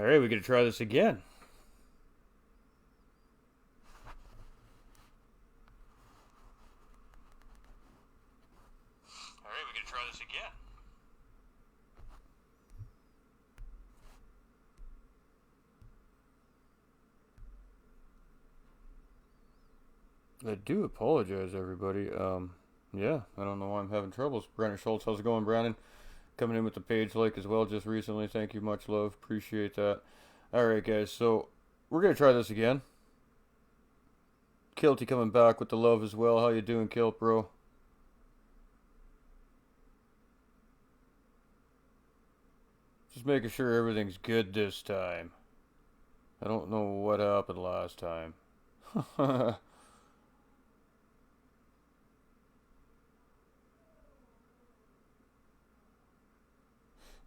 Alright, we're going to try this again. Alright, we're going to try this again. I do apologize, everybody. Yeah, I don't know why I'm having troubles. Brandon Schultz, how's it going, Brandon? Coming in with the page like as well just recently. Thank you, much love. Appreciate that. Alright, guys, so we're going to try this again. Kilty coming back with the love as well. How you doing, Kilt, bro? Just making sure everything's good this time. I don't know what happened last time.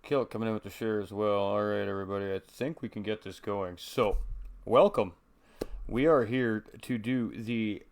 Kilt coming in with the share as well. Alright, everybody. I think we can get this going. So, welcome. We are here to do the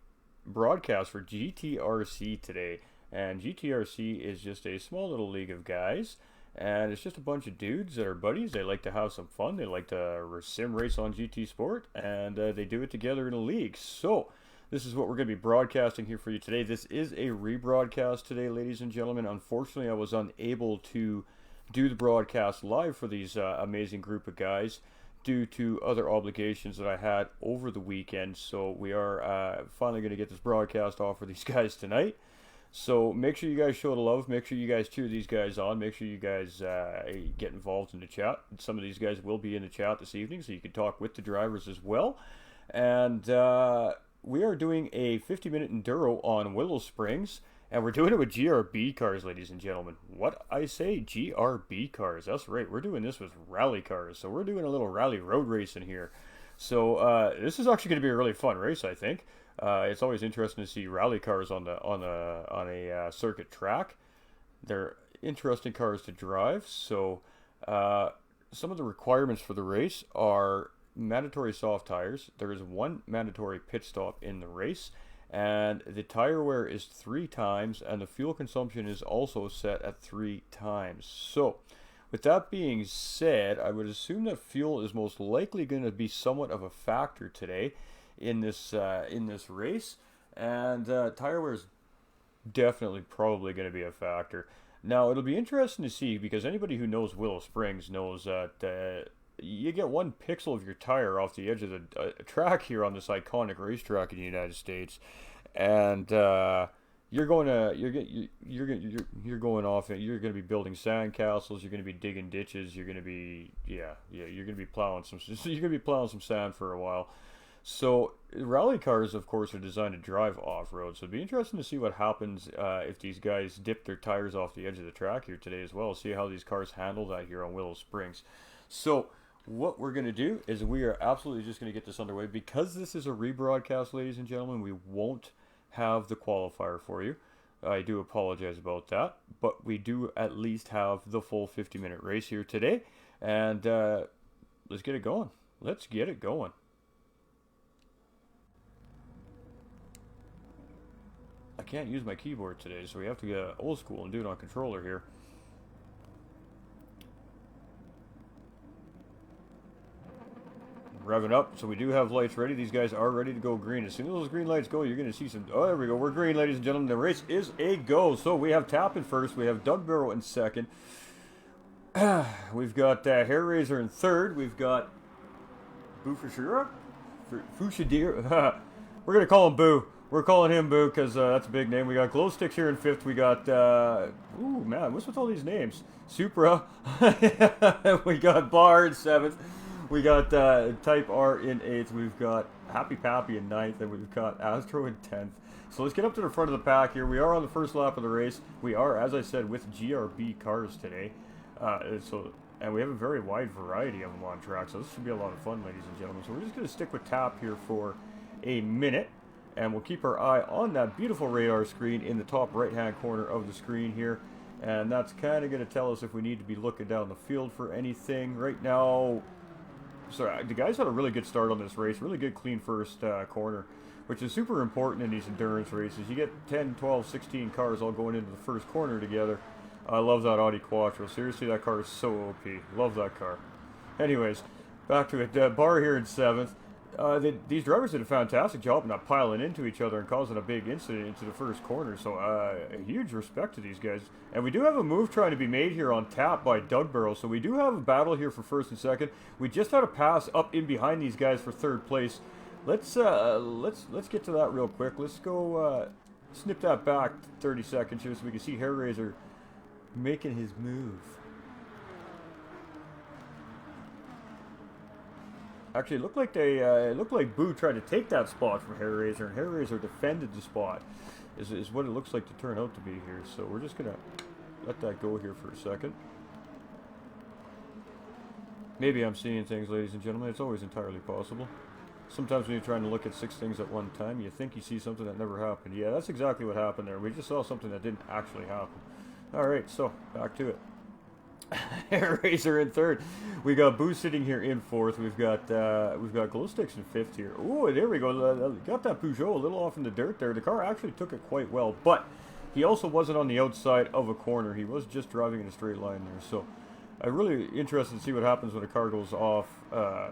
broadcast for GTRC today. And GTRC is just a small little league of guys. And it's just a bunch of dudes that are buddies. They like to have some fun. They like to sim race on GT Sport. And they do it together in a league. So, this is what we're going to be broadcasting here for you today. This is a rebroadcast today, ladies and gentlemen. Unfortunately, I was unable to do the broadcast live for these amazing group of guys due to other obligations that I had over the weekend. So we are finally going to get this broadcast off for these guys tonight. So make sure you guys show the love. Make sure you guys cheer these guys on. Make sure you guys get involved in the chat. Some of these guys will be in the chat this evening, so you can talk with the drivers as well. And we are doing a 50-minute enduro on Willow Springs. And we're doing it with GRB cars, ladies and gentlemen. What I say, GRB cars. That's right. We're doing this with rally cars. So we're doing a little rally road racing here. So this is actually going to be a really fun race, I think. It's always interesting to see rally cars on a circuit track. They're interesting cars to drive. So some of the requirements for the race are mandatory soft tires. There is one mandatory pit stop in the race. And the tire wear is 3 times, and the fuel consumption is also set at 3 times. So, with that being said, I would assume that fuel is most likely going to be somewhat of a factor today in this race, and tire wear is definitely probably going to be a factor. Now, it'll be interesting to see, because anybody who knows Willow Springs knows that you get 1 pixel of your tire off the edge of the track here on this iconic racetrack in the United States, and you're going off, and you're going to be building sand castles. You're going to be digging ditches. You're going to be you're going to be plowing some sand for a while. So rally cars, of course, are designed to drive off road. So it'd be interesting to see what happens if these guys dip their tires off the edge of the track here today as well. See how these cars handle that here on Willow Springs. So what we're going to do is we are absolutely just going to get this underway. Because this is a rebroadcast, ladies and gentlemen, we won't have the qualifier for you. I do apologize about that. But we do at least have the full 50-minute race here today. And let's get it going. Let's get it going. I can't use my keyboard today, so we have to get old school and do it on controller here. Revving up, so we do have lights ready. These guys are ready to go green. As soon as those green lights go, you're going to see some... Oh, there we go. We're green, ladies and gentlemen. The race is a go. So we have Tappan first. We have Doug Barrow in second. We've got Hair Razor in third. We've got Bufashira? Fushadir. We're going to call him Boo. We're calling him Boo because that's a big name. We got Glow Sticks here in fifth. We got... ooh, man. What's with all these names? Supra. We got Bar in seventh. We got Type R in 8th, we've got Happy Pappy in 9th, and we've got Astro in 10th. So let's get up to the front of the pack here. We are on the first lap of the race. We are, as I said, with GRB cars today. And we have a very wide variety of them on track, so this should be a lot of fun, ladies and gentlemen. So we're just going to stick with Tap here for a minute, and we'll keep our eye on that beautiful radar screen in the top right-hand corner of the screen here. And that's kind of going to tell us if we need to be looking down the field for anything. Right now... So the guys had a really good start on this race, really good clean first corner, which is super important in these endurance races. You get 10, 12, 16 cars all going into the first corner together. I love that Audi Quattro. Seriously, that car is so OP. Love that car. Anyways, back to it. Bar here in 7th. These drivers did a fantastic job not piling into each other and causing a big incident into the first corner. So a huge respect to these guys. And we do have a move trying to be made here on tap by Doug Burrow. So we do have a battle here for first and second. We just had a pass up in behind these guys for third place. Let's get to that real quick. Let's go snip that back 30 seconds here so we can see Hair Razor making his move. Actually, it looked like Boo tried to take that spot from Hair Razor, and Hair Razor defended the spot. Is what it looks like to turn out to be here. So we're just gonna let that go here for a second. Maybe I'm seeing things, ladies and gentlemen. It's always entirely possible. Sometimes when you're trying to look at 6 things at one time, you think you see something that never happened. Yeah, that's exactly what happened there. We just saw something that didn't actually happen. All right, so back to it. Hair Razor in 3rd. We got Boo sitting here in 4th. We've got Glow Sticks in 5th here. Oh, there we go. Got that Peugeot a little off in the dirt there. The car actually took it quite well, but he also wasn't on the outside of a corner. He was just driving in a straight line there. So I'm really interested to see what happens when a car goes off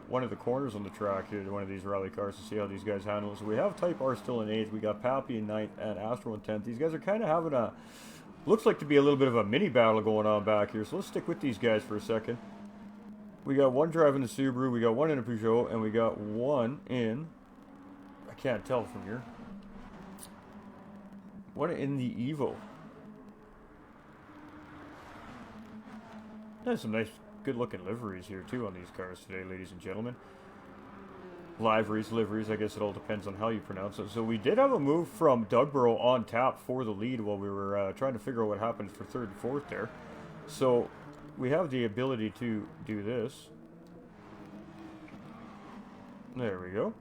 one of the corners on the track here to one of these rally cars to see how these guys handle it. So we have Type R still in 8th. We got Pappy in 9th and Astro in 10th. These guys are kind of having a looks like to be a little bit of a mini battle going on back here. So let's stick with these guys for a second. We got one driving the Subaru, we got one in a Peugeot, and we got one in, I can't tell from here, one in the Evo. There's some nice, good looking liveries here too on these cars today, ladies and gentlemen. Liveries, I guess it all depends on how you pronounce it. So we did have a move from Doug Burrow on tap for the lead while we were trying to figure out what happened for 3rd and 4th there. So we have the ability to do this. There we go.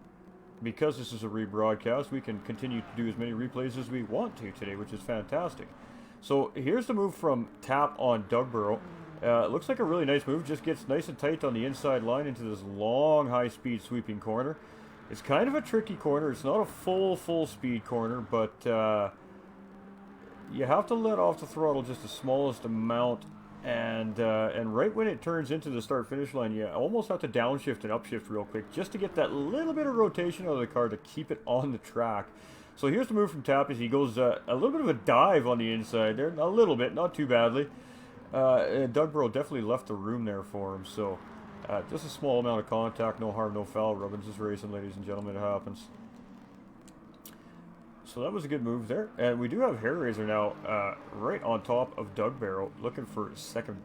Because this is a rebroadcast, we can continue to do as many replays as we want to today, which is fantastic. So here's the move from tap on Doug Burrow. It looks like a really nice move. Just gets nice and tight on the inside line into this long, high-speed sweeping corner. It's kind of a tricky corner. It's not a full speed corner, but you have to let off the throttle just the smallest amount. And right when it turns into the start-finish line, you almost have to downshift and upshift real quick just to get that little bit of rotation out of the car to keep it on the track. So here's the move from Tappy. He goes a little bit of a dive on the inside there. A little bit, not too badly. Doug Burrow definitely left the room there for him, so just a small amount of contact, no harm, no foul. Robbins is racing, ladies and gentlemen, it happens. So that was a good move there, and we do have Hair Razor now right on top of Doug Burrow, looking for 2nd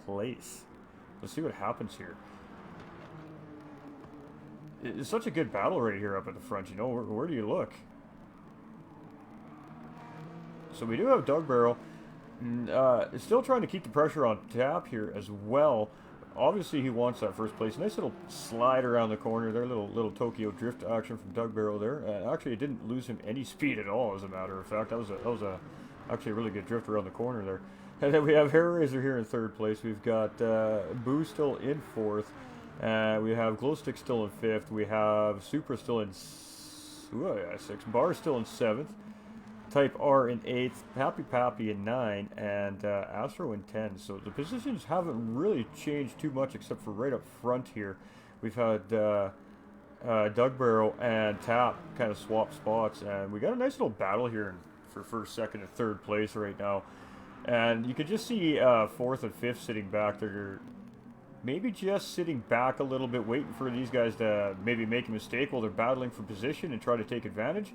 place. Let's see what happens here. It's such a good battle right here up at the front, you know, where do you look? So we do have Doug Burrow. Still trying to keep the pressure on tap here as well. Obviously, he wants that first place. Nice little slide around the corner there. Little Tokyo drift action from Doug Burrow there. Actually, it didn't lose him any speed at all, as a matter of fact. That was actually a really good drift around the corner there. And then we have Hair Razor here in 3rd place. We've got Boo still in 4th. We have Glow Stick still in 5th. We have Supra still in 6th. Bar still in 7th. Type R in 8th, Pappy in 9, and Astro in 10. So the positions haven't really changed too much except for right up front here. We've had Doug Burrow and Tap kind of swap spots, and we got a nice little battle here for 1st, 2nd, and 3rd place right now. And you can just see 4th and 5th sitting back there. Maybe just sitting back a little bit, waiting for these guys to maybe make a mistake while they're battling for position and try to take advantage.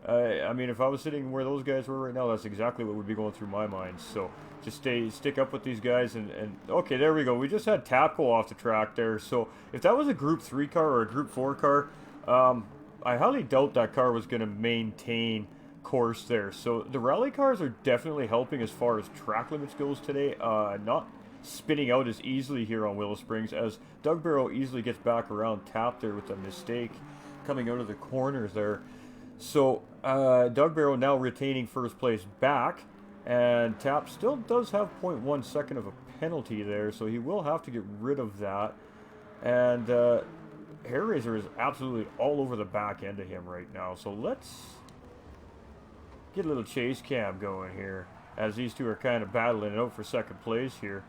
I mean, if I was sitting where those guys were right now, that's exactly what would be going through my mind. So just stick up with these guys. And okay, there we go. We just had Tap go off the track there. So if that was a Group 3 car or a Group 4 car, I highly doubt that car was going to maintain course there. So the rally cars are definitely helping as far as track limits goes today. Not spinning out as easily here on Willow Springs, as Doug Burrow easily gets back around Tap there with a mistake coming out of the corners there. So Doug Burrow now retaining 1st place back, and Tap still does have 0.1 second of a penalty there, so he will have to get rid of that. And Hair Razor is absolutely all over the back end of him right now. So let's get a little chase cam going here as these two are kind of battling it out for 2nd place here.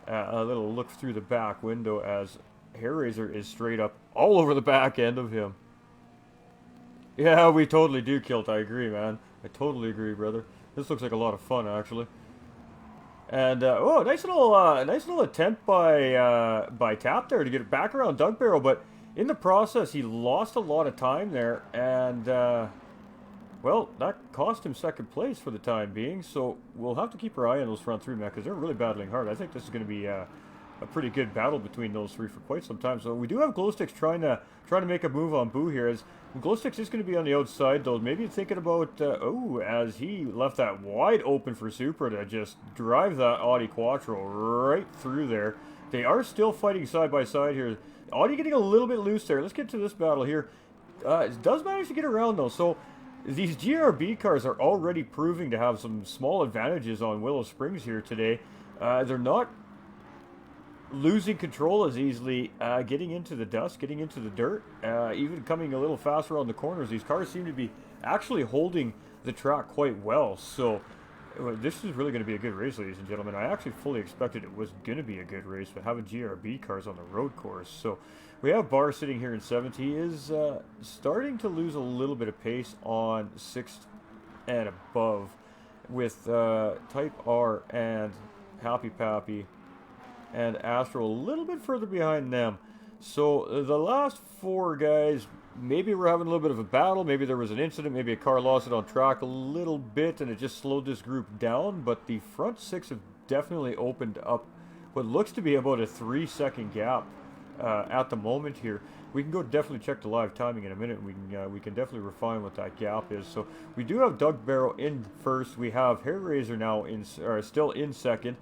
A little look through the back window as Hair Razor is straight up all over the back end of him. Yeah, we totally do, Kilt. I agree, man. I totally agree, brother. This looks like a lot of fun, actually. And oh, nice little attempt by Tap there to get it back around Doug Barrel, but in the process he lost a lot of time there, and well, that cost him second place for the time being. So we'll have to keep our eye on those front three, man, because they're really battling hard. I think this is going to be a pretty good battle between those three for quite some time. So we do have Glowsticks trying to make a move on Boo here. As Glowsticks is going to be on the outside, though. Maybe thinking about as he left that wide open for Supra to just drive that Audi Quattro right through there. They are still fighting side by side here. Audi getting a little bit loose there. Let's get to this battle here. It does manage to get around though. So these GRB cars are already proving to have some small advantages on Willow Springs here today. They're not losing control as easily, getting into the dust, getting into the dirt, even coming a little faster on the corners. These cars seem to be actually holding the track quite well. So this is really going to be a good race, ladies and gentlemen. I actually fully expected it was going to be a good race, but having GRB cars on the road course. So we have Barr sitting here in 7th. He is starting to lose a little bit of pace on 6th and above, with Type R and Happy Pappy and Astro a little bit further behind them. So the last four guys, maybe we're having a little bit of a battle. Maybe there was an incident. Maybe a car lost it on track a little bit and it just slowed this group down. But the front six have definitely opened up what looks to be about a 3-second gap at the moment here. We can go definitely check the live timing in a minute. And we can definitely refine what that gap is. So we do have Doug Barrow in first. We have Hair Razor now still in second.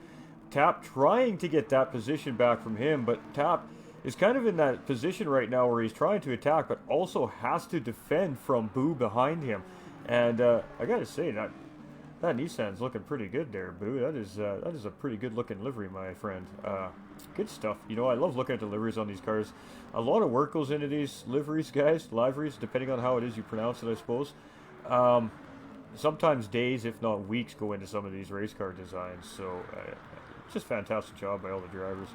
Tap trying to get that position back from him, but Tap is kind of in that position right now where he's trying to attack, but also has to defend from Boo behind him. And I gotta say that Nissan's looking pretty good there, Boo. That is a pretty good looking livery, my friend. Good stuff. You know, I love looking at the liveries on these cars. A lot of work goes into these liveries, guys. Liveries, depending on how it is you pronounce it, I suppose. Sometimes days, if not weeks, go into some of these race car designs. So just fantastic job by all the drivers.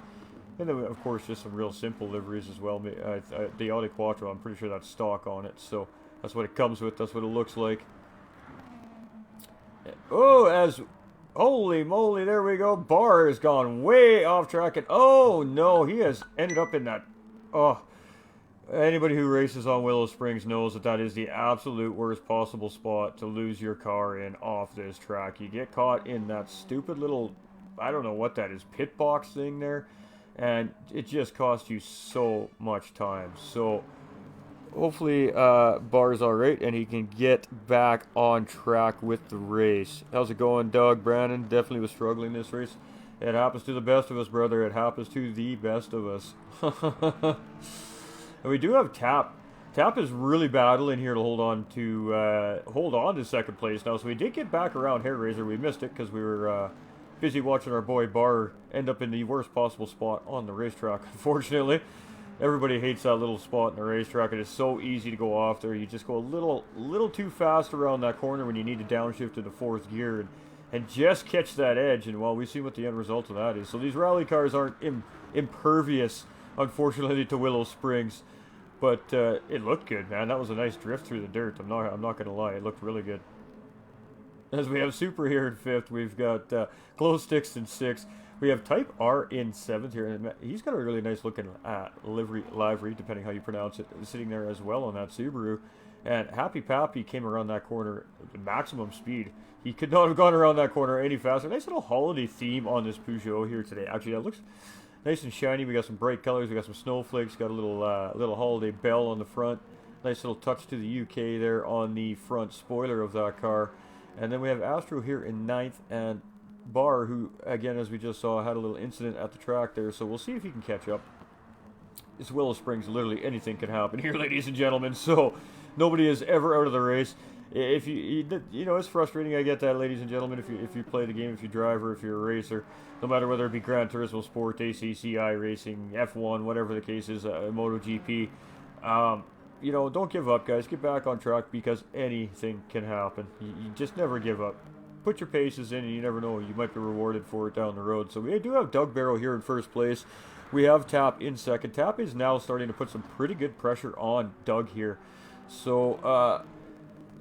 And then, of course, just some real simple liveries as well. The Audi Quattro, I'm pretty sure that's stock on it. So that's what it comes with. That's what it looks like. Oh, holy moly, there we go. Barr has gone way off track. And oh, no, he has ended up in that. Oh, anybody who races on Willow Springs knows that is the absolute worst possible spot to lose your car in off this track. You get caught in that stupid little, I don't know what that is, pit box thing there, and it just costs you so much time. So hopefully Barr's all right and he can get back on track with the race. How's it going, Doug? Brandon definitely was struggling this race. It happens to the best of us, brother. It happens to the best of us. And we do have Tap. Tap is really battling here to hold on to second place now. So we did get back around Hair Razor. We missed it because we were busy watching our boy Barr end up in the worst possible spot on the racetrack. Unfortunately, everybody hates that little spot in the racetrack. It is so easy to go off there. You just go a little too fast around that corner when you need to downshift to the 4th gear and just catch that edge. And well, we see what the end result of that is. So these rally cars aren't impervious, unfortunately, to Willow Springs. But it looked good, man. That was a nice drift through the dirt. I'm not gonna lie, it looked really good. As we have Super here in 5th, we've got Glowsticks in 6th. We have Type R in 7th here, and he's got a really nice looking livery, depending how you pronounce it, sitting there as well on that Subaru. And Happy Pappy came around that corner at maximum speed. He could not have gone around that corner any faster. Nice little holiday theme on this Peugeot here today. Actually, that looks nice and shiny. We got some bright colors. We got some snowflakes. Got a little holiday bell on the front. Nice little touch to the UK there on the front spoiler of that car. And then we have Astro here in 9th, and Barr, who, again, as we just saw, had a little incident at the track there. So we'll see if he can catch up. It's Willow Springs. Literally anything can happen here, ladies and gentlemen. So nobody is ever out of the race. If you know, it's frustrating. I get that, ladies and gentlemen. If you play the game, if you drive, or if you're a racer, no matter whether it be Gran Turismo Sport, ACCI racing, F1, whatever the case is, MotoGP. You know, don't give up, guys. Get back on track because anything can happen. You just never give up. Put your paces in, and you never know. You might be rewarded for it down the road. So we do have Doug Barrow here in 1st place. We have Tap in second. Tap is now starting to put some pretty good pressure on Doug here. So,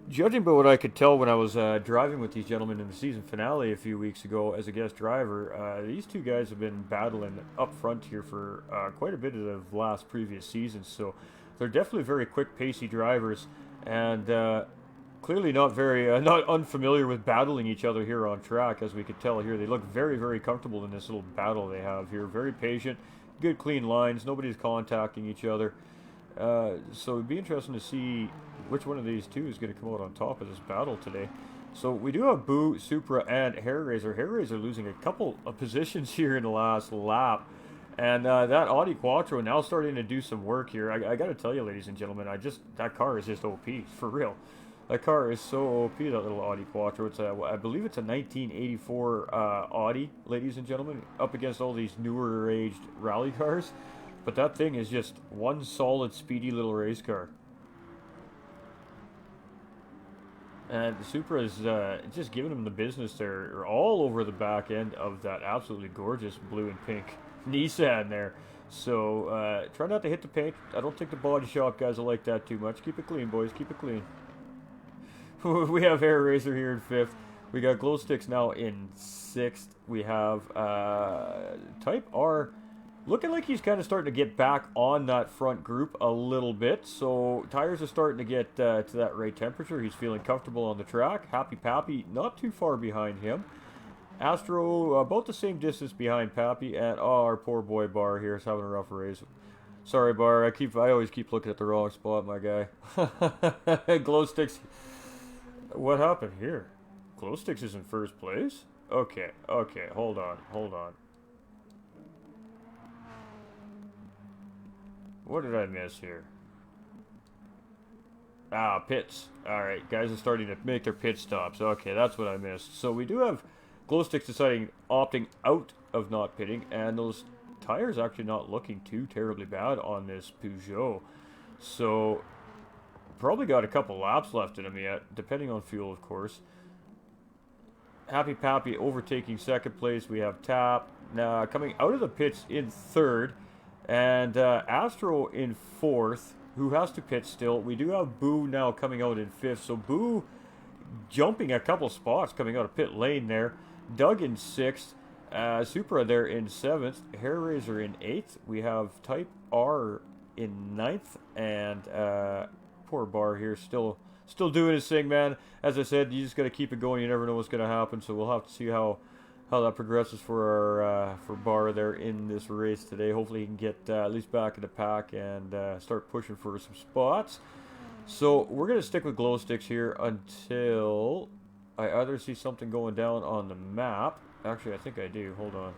judging by what I could tell when I was driving with these gentlemen in the season finale a few weeks ago as a guest driver, these two guys have been battling up front here for quite a bit of the last previous seasons. So they're definitely very quick, pacey drivers, and clearly not very not unfamiliar with battling each other here on track. As we could tell here, they look very, very comfortable in this little battle they have here. Very patient, good, clean lines. Nobody's contacting each other. So it'd be interesting to see which one of these two is going to come out on top of this battle today. So we do have Boo, Supra, and Hair Razor. Hair Razor losing a couple of positions here in the last lap. And that Audi Quattro now starting to do some work here. I got to tell you, ladies and gentlemen, that car is just OP, for real. That car is so OP, that little Audi Quattro. It's I believe it's a 1984 Audi, ladies and gentlemen, up against all these newer aged rally cars. But that thing is just one solid, speedy little race car. And the Supra is just giving him the business there, all over the back end of that absolutely gorgeous blue and pink Nissan there. So try not to hit the paint. I don't think the body shop guys will like that too much. Keep it clean, boys. Keep it clean. We have Hair Razor here in 5th. We got Glow Sticks now in 6th. We have Type R looking like he's kind of starting to get back on that front group a little bit. So tires are starting to get to that right temperature. He's feeling comfortable on the track. Happy Pappy not too far behind him. Astro about the same distance behind Pappy. And our poor boy Bar here is having a rough race. Sorry, Bar. I always keep looking at the wrong spot, my guy. Glow Sticks. What happened here? Glow Sticks is in first place? Okay, hold on. What did I miss here? Pits. Alright, guys are starting to make their pit stops. Okay, that's what I missed. So we do have Glow Sticks opting out of not pitting, and those tires actually not looking too terribly bad on this Peugeot. So probably got a couple laps left in him yet, depending on fuel, of course. Happy Pappy overtaking second place. We have Tap now coming out of the pits in 3rd, and Astro in 4th, who has to pit still. We do have Boo now coming out in 5th, so Boo jumping a couple spots coming out of pit lane there. Doug in 6th, Supra there in 7th, Hair Razor in 8th. We have Type R in 9th, and poor Bar here still doing his thing, man. As I said, you just got to keep it going. You never know what's going to happen, so we'll have to see how that progresses for our for Bar there in this race today. Hopefully he can get at least back in the pack and start pushing for some spots. So we're going to stick with Glow Sticks here until I either see something going down on the map. Actually, I think I do. Hold on.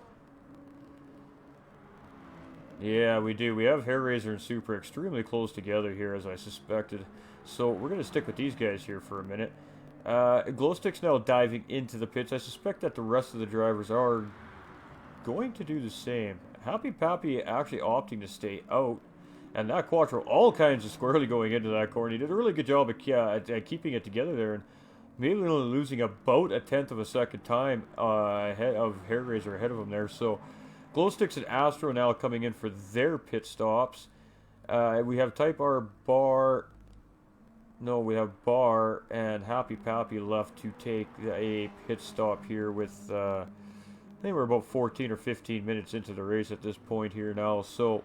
Yeah, we do. We have Hair Razor and Super extremely close together here, as I suspected. So we're going to stick with these guys here for a minute. Glow Sticks now diving into the pits. I suspect that the rest of the drivers are going to do the same. Happy Pappy actually opting to stay out. And that Quattro all kinds of squarely going into that corner. He did a really good job at keeping it together there. And maybe only losing about a tenth of a second time ahead of Hair Razor ahead of him there. So Glow Sticks and Astro now coming in for their pit stops. We have Type R, Bar. No, we have Bar and Happy Pappy left to take a pit stop here with, I think we're about 14 or 15 minutes into the race at this point here now. So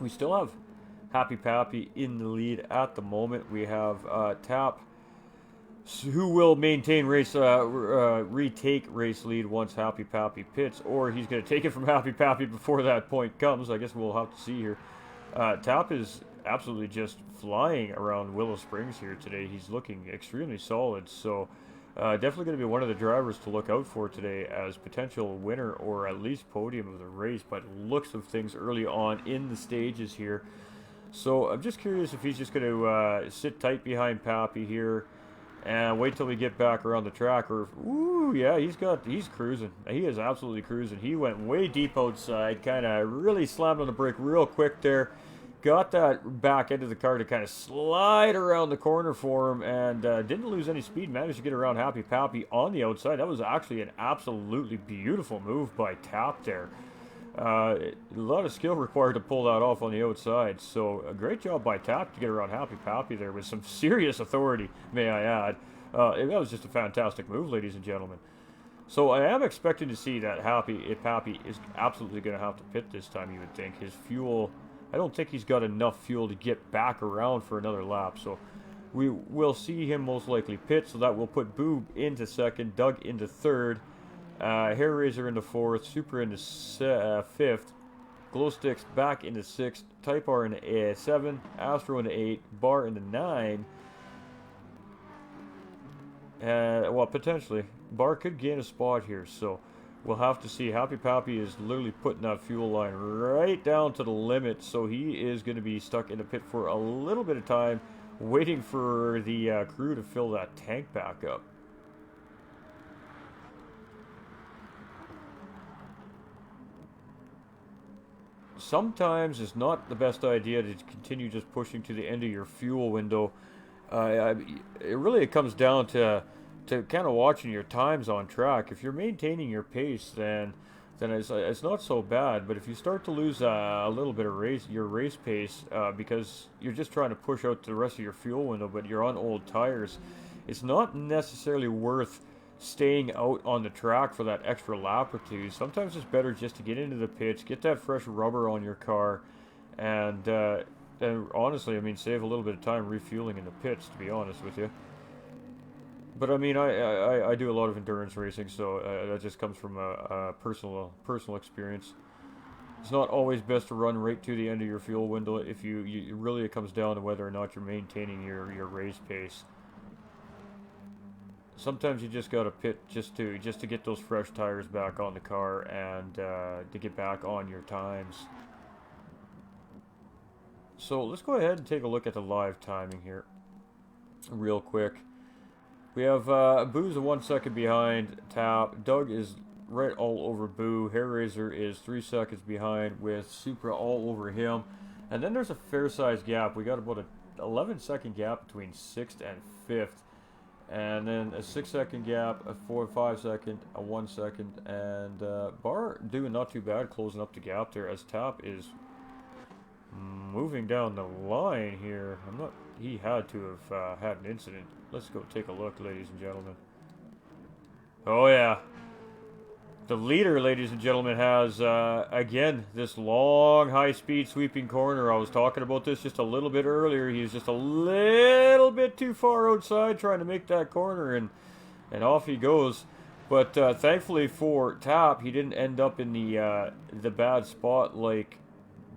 we still have Happy Pappy in the lead at the moment. We have Tap, who will maintain race, retake race lead once Happy Pappy pits, or he's going to take it from Happy Pappy before that point comes. I guess we'll have to see here. Tap is absolutely just flying around Willow Springs here today. He's looking extremely solid, so definitely going to be one of the drivers to look out for today as potential winner or at least podium of the race, but looks of things early on in the stages here. So I'm just curious if he's just going to sit tight behind Pappy here and wait till we get back around the track, or ooh, yeah, he's cruising. He is absolutely cruising. He went way deep outside, kind of really slammed on the brake real quick there. Got that back end of the car to kind of slide around the corner for him, and didn't lose any speed. Managed to get around Happy Pappy on the outside. That was actually an absolutely beautiful move by Tap there. A lot of skill required to pull that off on the outside. So a great job by Tap to get around Happy Pappy there with some serious authority, may I add. That was just a fantastic move, ladies and gentlemen. So I am expecting to see that Pappy is absolutely going to have to pit this time, you would think. His fuel, I don't think he's got enough fuel to get back around for another lap. So we will see him most likely pit. So that will put Boob into second, Doug into third, Hair Razor into fourth, Super into fifth, Glow Sticks back into sixth, Type R into 7, Astro into 8, Bar into 9. Well, potentially. Bar could gain a spot here, so we'll have to see. Happy Pappy is literally putting that fuel line right down to the limit, so he is going to be stuck in the pit for a little bit of time, waiting for the crew to fill that tank back up. Sometimes it's not the best idea to continue just pushing to the end of your fuel window. It comes down to kind of watching your times on track. If you're maintaining your pace, then it's not so bad. But if you start to lose a little bit of your race pace because you're just trying to push out the rest of your fuel window, but you're on old tires, it's not necessarily worth staying out on the track for that extra lap or two. Sometimes it's better just to get into the pits, get that fresh rubber on your car, and honestly, I mean, save a little bit of time refueling in the pits, to be honest with you. But I mean, I do a lot of endurance racing, so that just comes from a personal experience. It's not always best to run right to the end of your fuel window. If you really, it comes down to whether or not you're maintaining your race pace. Sometimes you just gotta pit just to get those fresh tires back on the car and to get back on your times. So let's go ahead and take a look at the live timing here, real quick. We have Boo's 1 second behind Tap. Doug is right all over Boo. Hair Razor is 3 seconds behind with Supra all over him. And then there's a fair sized gap. We got about an 11-second gap between 6th and 5th. And then a 6-second gap, a 4 5 second, a 1 second, and Bar doing not too bad, closing up the gap there as Tap is moving down the line here. He had to have had an incident. Let's go take a look, ladies and gentlemen. Oh yeah. The leader, ladies and gentlemen, has, again, this long, high-speed sweeping corner. I was talking about this just a little bit earlier. He was just a little bit too far outside trying to make that corner, and off he goes. But thankfully for Tap, he didn't end up in the bad spot like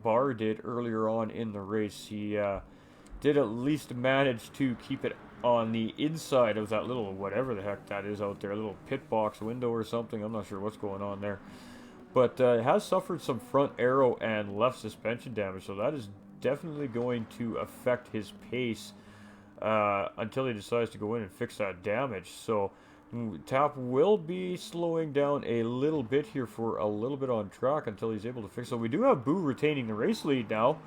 Bar did earlier on in the race. He did at least manage to keep it on the inside of that little, whatever the heck that is out there, a little pit box window or something. I'm not sure what's going on there. But has suffered some front aero and left suspension damage, so that is definitely going to affect his pace until he decides to go in and fix that damage. So Tap will be slowing down a little bit here for a little bit on track until he's able to fix it. So we do have Boo retaining the race lead now.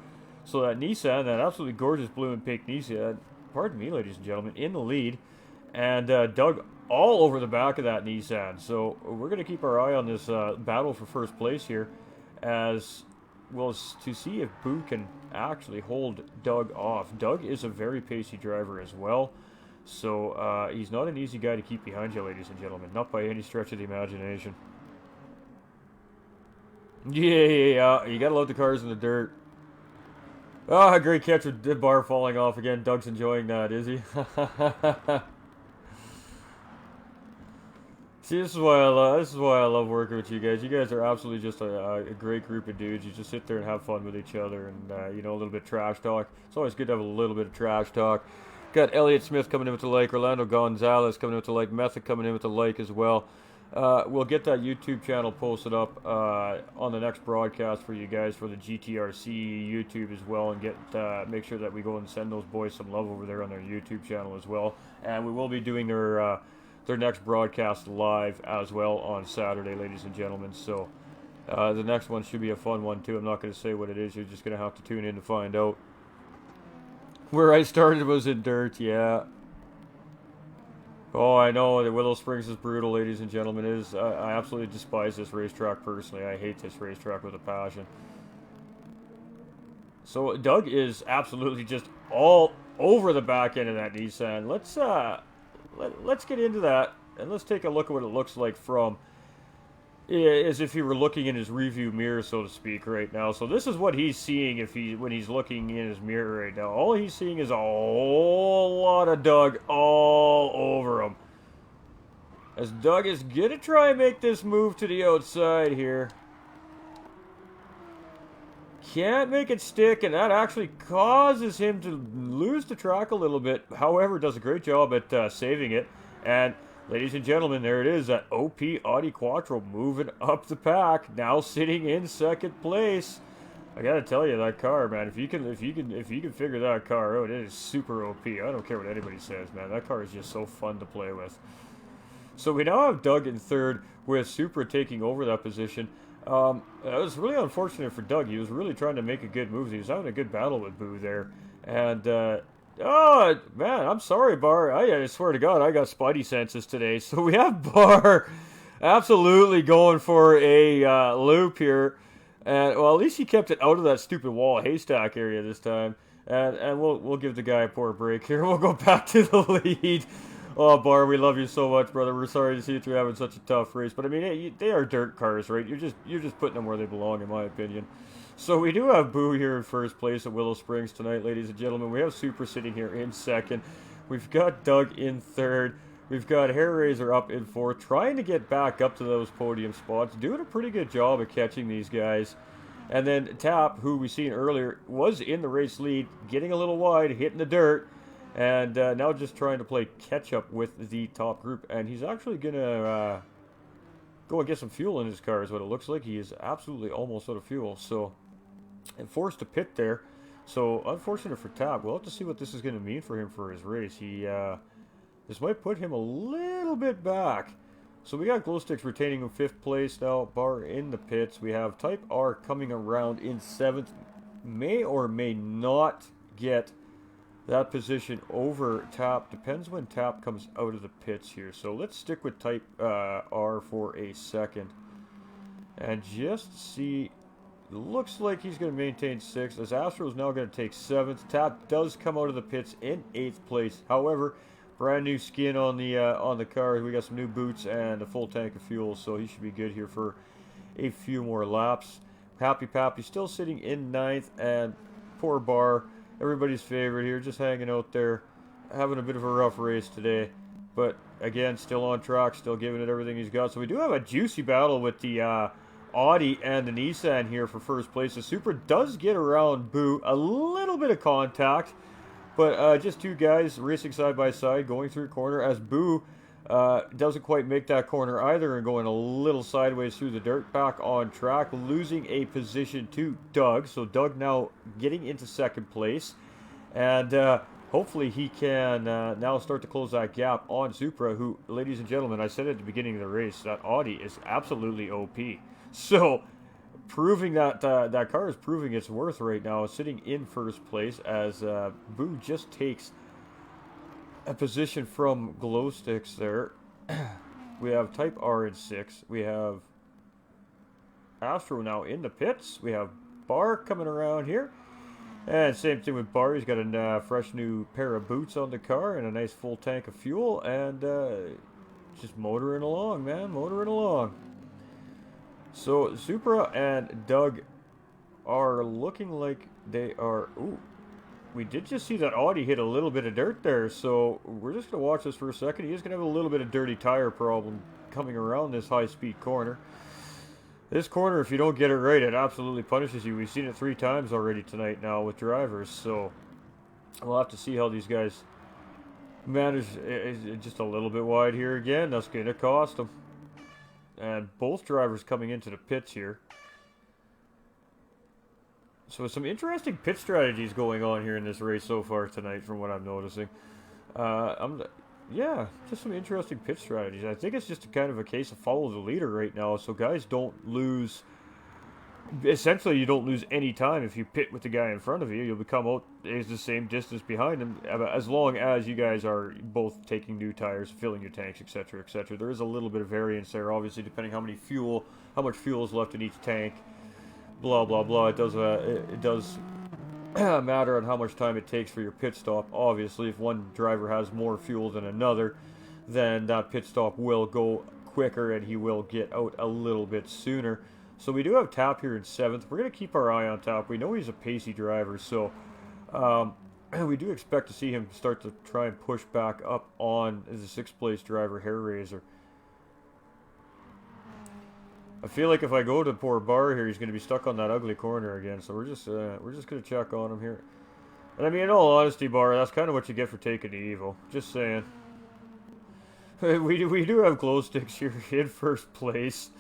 So that Nissan, that absolutely gorgeous blue and pink Nissan, pardon me, ladies and gentlemen, in the lead, and Doug all over the back of that Nissan. So we're going to keep our eye on this battle for first place here, as well as to see if Boo can actually hold Doug off. Doug is a very pacey driver as well, so he's not an easy guy to keep behind you, ladies and gentlemen, not by any stretch of the imagination. Yeah, you gotta love the cars in the dirt. Oh, great catch with the Bar falling off again. Doug's enjoying that, is he? See, this is why I love working with you guys. You guys are absolutely just a great group of dudes. You just sit there and have fun with each other, and you know, a little bit of trash talk. It's always good to have a little bit of trash talk. Got Elliott Smith coming in with the like, Orlando Gonzalez coming in with the like, Method coming in with the like as well. We'll get that YouTube channel posted up on the next broadcast for you guys for the GTRC YouTube as well, and make sure that we go and send those boys some love over there on their YouTube channel as well. And we will be doing their next broadcast live as well on Saturday, ladies and gentlemen. So the next one should be a fun one too. I'm not going to say what it is. You're just going to have to tune in to find out. Where I started was in dirt, yeah. Oh, I know that Willow Springs is brutal, ladies and gentlemen. It is. I absolutely despise this racetrack personally. I hate this racetrack with a passion. So Doug is absolutely just all over the back end of that Nissan. Let's get into that and let's take a look at what it looks like from as if he were looking in his review mirror, so to speak, right now. So this is what he's seeing when he's looking in his mirror right now. All he's seeing is a whole lot of Doug all over him. As Doug is gonna try and make this move to the outside here. Can't make it stick, and that actually causes him to lose the track a little bit. However, does a great job at saving it. And ladies and gentlemen, there it is, that OP Audi Quattro moving up the pack, now sitting in second place. I gotta tell you, that car, man, if you can figure that car out, it is super OP. I don't care what anybody says, man. That car is just so fun to play with. So we now have Doug in third, with Supra taking over that position. It was really unfortunate for Doug. He was really trying to make a good move. He was having a good battle with Boo there. And, oh, man, I'm sorry, Bar. I swear to God, I got spidey senses today. So we have Bar absolutely going for a loop here. And, well, at least he kept it out of that stupid wall haystack area this time. And we'll give the guy a poor break here. We'll go back to the lead. Oh, Bar, we love you so much, brother. We're sorry to see that you're having such a tough race, but I mean, they are dirt cars, right? You're just putting them where they belong, in my opinion. So we do have Boo here in first place at Willow Springs tonight, ladies and gentlemen. We have Super sitting here in second. We've got Doug in third. We've got Hair Razor up in fourth, trying to get back up to those podium spots, doing a pretty good job of catching these guys. And then Tap, who we seen earlier, was in the race lead, getting a little wide, hitting the dirt. And now just trying to play catch-up with the top group. And he's actually going to go and get some fuel in his car is what it looks like. He is absolutely almost out of fuel. So, and forced to pit there. So, unfortunate for Tab. We'll have to see what this is going to mean for him for his race. This might put him a little bit back. So, we got Glowsticks retaining in 5th place now. Bar in the pits. We have Type R coming around in 7th. May or may not get that position over Tap. Depends when Tap comes out of the pits here. So let's stick with Type R for a second. And just see, looks like he's going to maintain 6th. As Astro's now going to take 7th. Tap does come out of the pits in 8th place. However, brand new skin on the car. We got some new boots and a full tank of fuel. So he should be good here for a few more laps. Happy Pappy still sitting in 9th. And poor Bar, everybody's favorite here, just hanging out there, having a bit of a rough race today. But, again, still on track, still giving it everything he's got. So we do have a juicy battle with the Audi and the Nissan here for first place. The Supra does get around Boo. A little bit of contact, but just two guys racing side by side, going through a corner as Boo doesn't quite make that corner either and going a little sideways through the dirt, back on track, losing a position to Doug. So Doug now getting into 2nd place, and hopefully he can now start to close that gap on Supra, who, ladies and gentlemen, I said at the beginning of the race, that Audi is absolutely OP. So proving that that car is proving its worth right now, sitting in 1st place as Boo just takes a position from Glowsticks there. We have Type R in 6th. We have Astro now in the pits. We have Bar coming around here. And same thing with Bar. He's got a fresh new pair of boots on the car and a nice full tank of fuel. And just motoring along, man. Motoring along. So Supra and Doug are looking like they are... Ooh. We did just see that Audi hit a little bit of dirt there, so we're just going to watch this for a second. He is going to have a little bit of dirty tire problem coming around this high-speed corner. This corner, if you don't get it right, it absolutely punishes you. We've seen it 3 times already tonight now with drivers, so we'll have to see how these guys manage. It's just a little bit wide here again. That's going to cost them. And both drivers coming into the pits here. So some interesting pit strategies going on here in this race so far tonight from what I'm noticing. Yeah, just some interesting pit strategies. I think it's just kind of a case of follow the leader right now, so guys don't lose essentially you don't lose any time if you pit with the guy in front of you. You'll become out is the same distance behind him, as long as you guys are both taking new tires, filling your tanks, etc., etc. There is a little bit of variance there, obviously, depending how much fuel is left in each tank. Blah blah blah. It does matter on how much time it takes for your pit stop. Obviously, if one driver has more fuel than another, then that pit stop will go quicker and he will get out a little bit sooner. So we do have Tap here in 7th. We're going to keep our eye on Tap. We know he's a pacey driver, so we do expect to see him start to try and push back up on the 6th place driver, Hair Razor. I feel like if I go to poor Bar here, he's going to be stuck on that ugly corner again. So we're just going to check on him here. And I mean, in all honesty, Bar, that's kind of what you get for taking the Evo. Just saying. We do have glow sticks here in 1st place.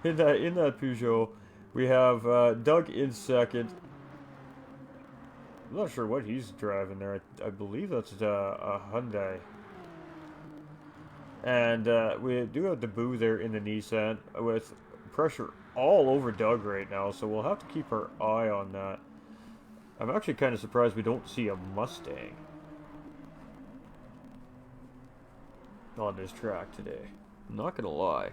in that Peugeot, we have Doug in 2nd. I'm not sure what he's driving there. I believe that's a Hyundai. And we do have the Boo there in the Nissan with pressure all over Doug right now, so we'll have to keep our eye on that. I'm actually kind of surprised we don't see a Mustang on this track today. I'm not going to lie.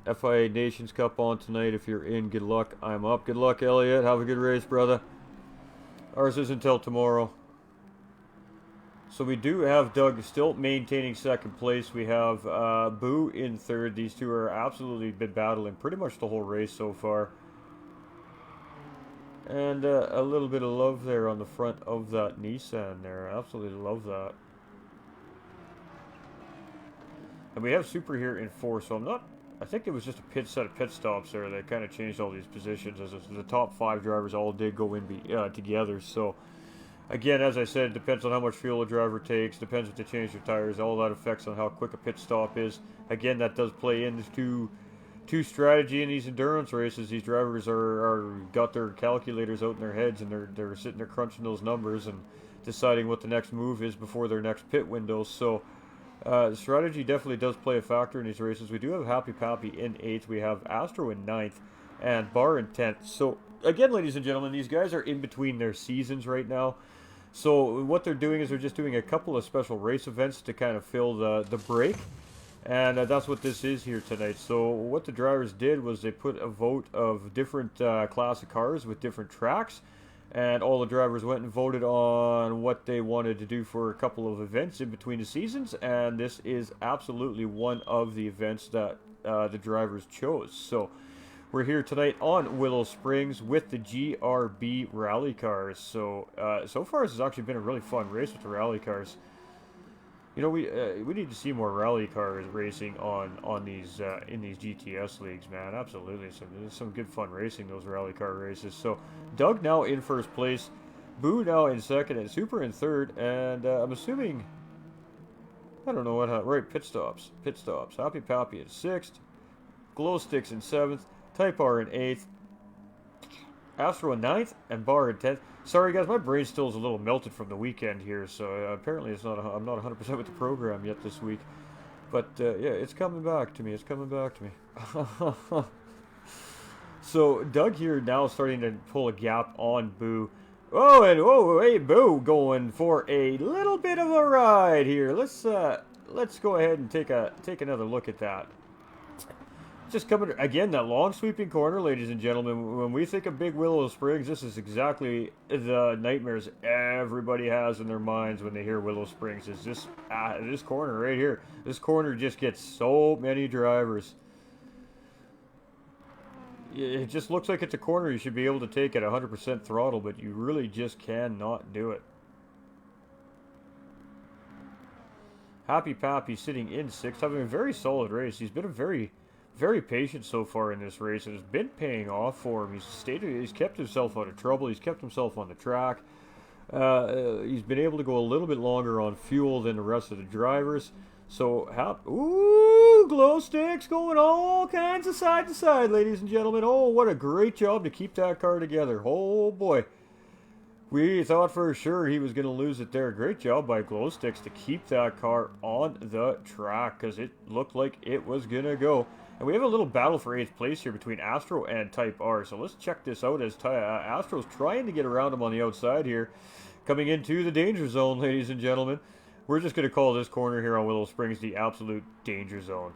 FIA Nations Cup on tonight. If you're in, good luck. I'm up. Good luck, Elliot. Have a good race, brother. Ours isn't until tomorrow. So we do have Doug still maintaining 2nd place. We have Boo in 3rd. These two are absolutely been battling pretty much the whole race so far. And a little bit of love there on the front of that Nissan there. Absolutely love that. And we have Super here in 4th, so I think it was just a set of pit stops there that kind of changed all these positions, as the top 5 drivers all did go in together. So again, as I said, it depends on how much fuel a driver takes, depends if they change their tires, all that affects on how quick a pit stop is. Again, that does play into strategy in these endurance races. These drivers are got their calculators out in their heads, and they're sitting there crunching those numbers and deciding what the next move is before their next pit window. So strategy definitely does play a factor in these races. We do have Happy Pappy in 8th. We have Astro in 9th and Bar in 10th. So again, ladies and gentlemen, these guys are in between their seasons right now. So what they're doing is they're just doing a couple of special race events to kind of fill the break. And that's what this is here tonight. So what the drivers did was they put a vote of different class of cars with different tracks. And all the drivers went and voted on what they wanted to do for a couple of events in between the seasons. And this is absolutely one of the events that the drivers chose. So we're here tonight on Willow Springs with the GRB rally cars. So so far this has actually been a really fun race with the rally cars. You know, we need to see more rally cars racing on these in these GTS leagues, man. Absolutely, some good fun racing, those rally car races. So Doug now in 1st place, Boo now in 2nd, and Super in 3rd. And I'm assuming, I don't know what, right? Pit stops. Happy Pappy in 6th, Glow Sticks in 7th, Type R in 8th, Astro in 9th, and Bar in 10th. Sorry guys, my brain still is a little melted from the weekend here, so apparently I'm not 100% with the program yet this week. But yeah, it's coming back to me. So Doug here now starting to pull a gap on Boo. Oh, and hey, Boo going for a little bit of a ride here. Let's go ahead and take another look at that. Just coming again, that long sweeping corner, ladies and gentlemen. When we think of Big Willow Springs, this is exactly the nightmares everybody has in their minds when they hear Willow Springs. Is this corner right here? This corner just gets so many drivers. It just looks like it's a corner you should be able to take at 100% throttle, but you really just cannot do it. Happy Pappy sitting in 6th, having a very solid race. He's been a very patient so far in this race, and it's been paying off for him. He's kept himself out of trouble. He's kept himself on the track. He's been able to go a little bit longer on fuel than the rest of the drivers. So, glow sticks going all kinds of side to side, ladies and gentlemen. Oh, what a great job to keep that car together. Oh, boy. We thought for sure he was going to lose it there. Great job by Glow Sticks to keep that car on the track because it looked like it was going to go. And we have a little battle for 8th place here between Astro and Type R. So let's check this out as Astro's trying to get around him on the outside here. Coming into the danger zone, ladies and gentlemen. We're just going to call this corner here on Willow Springs the absolute danger zone.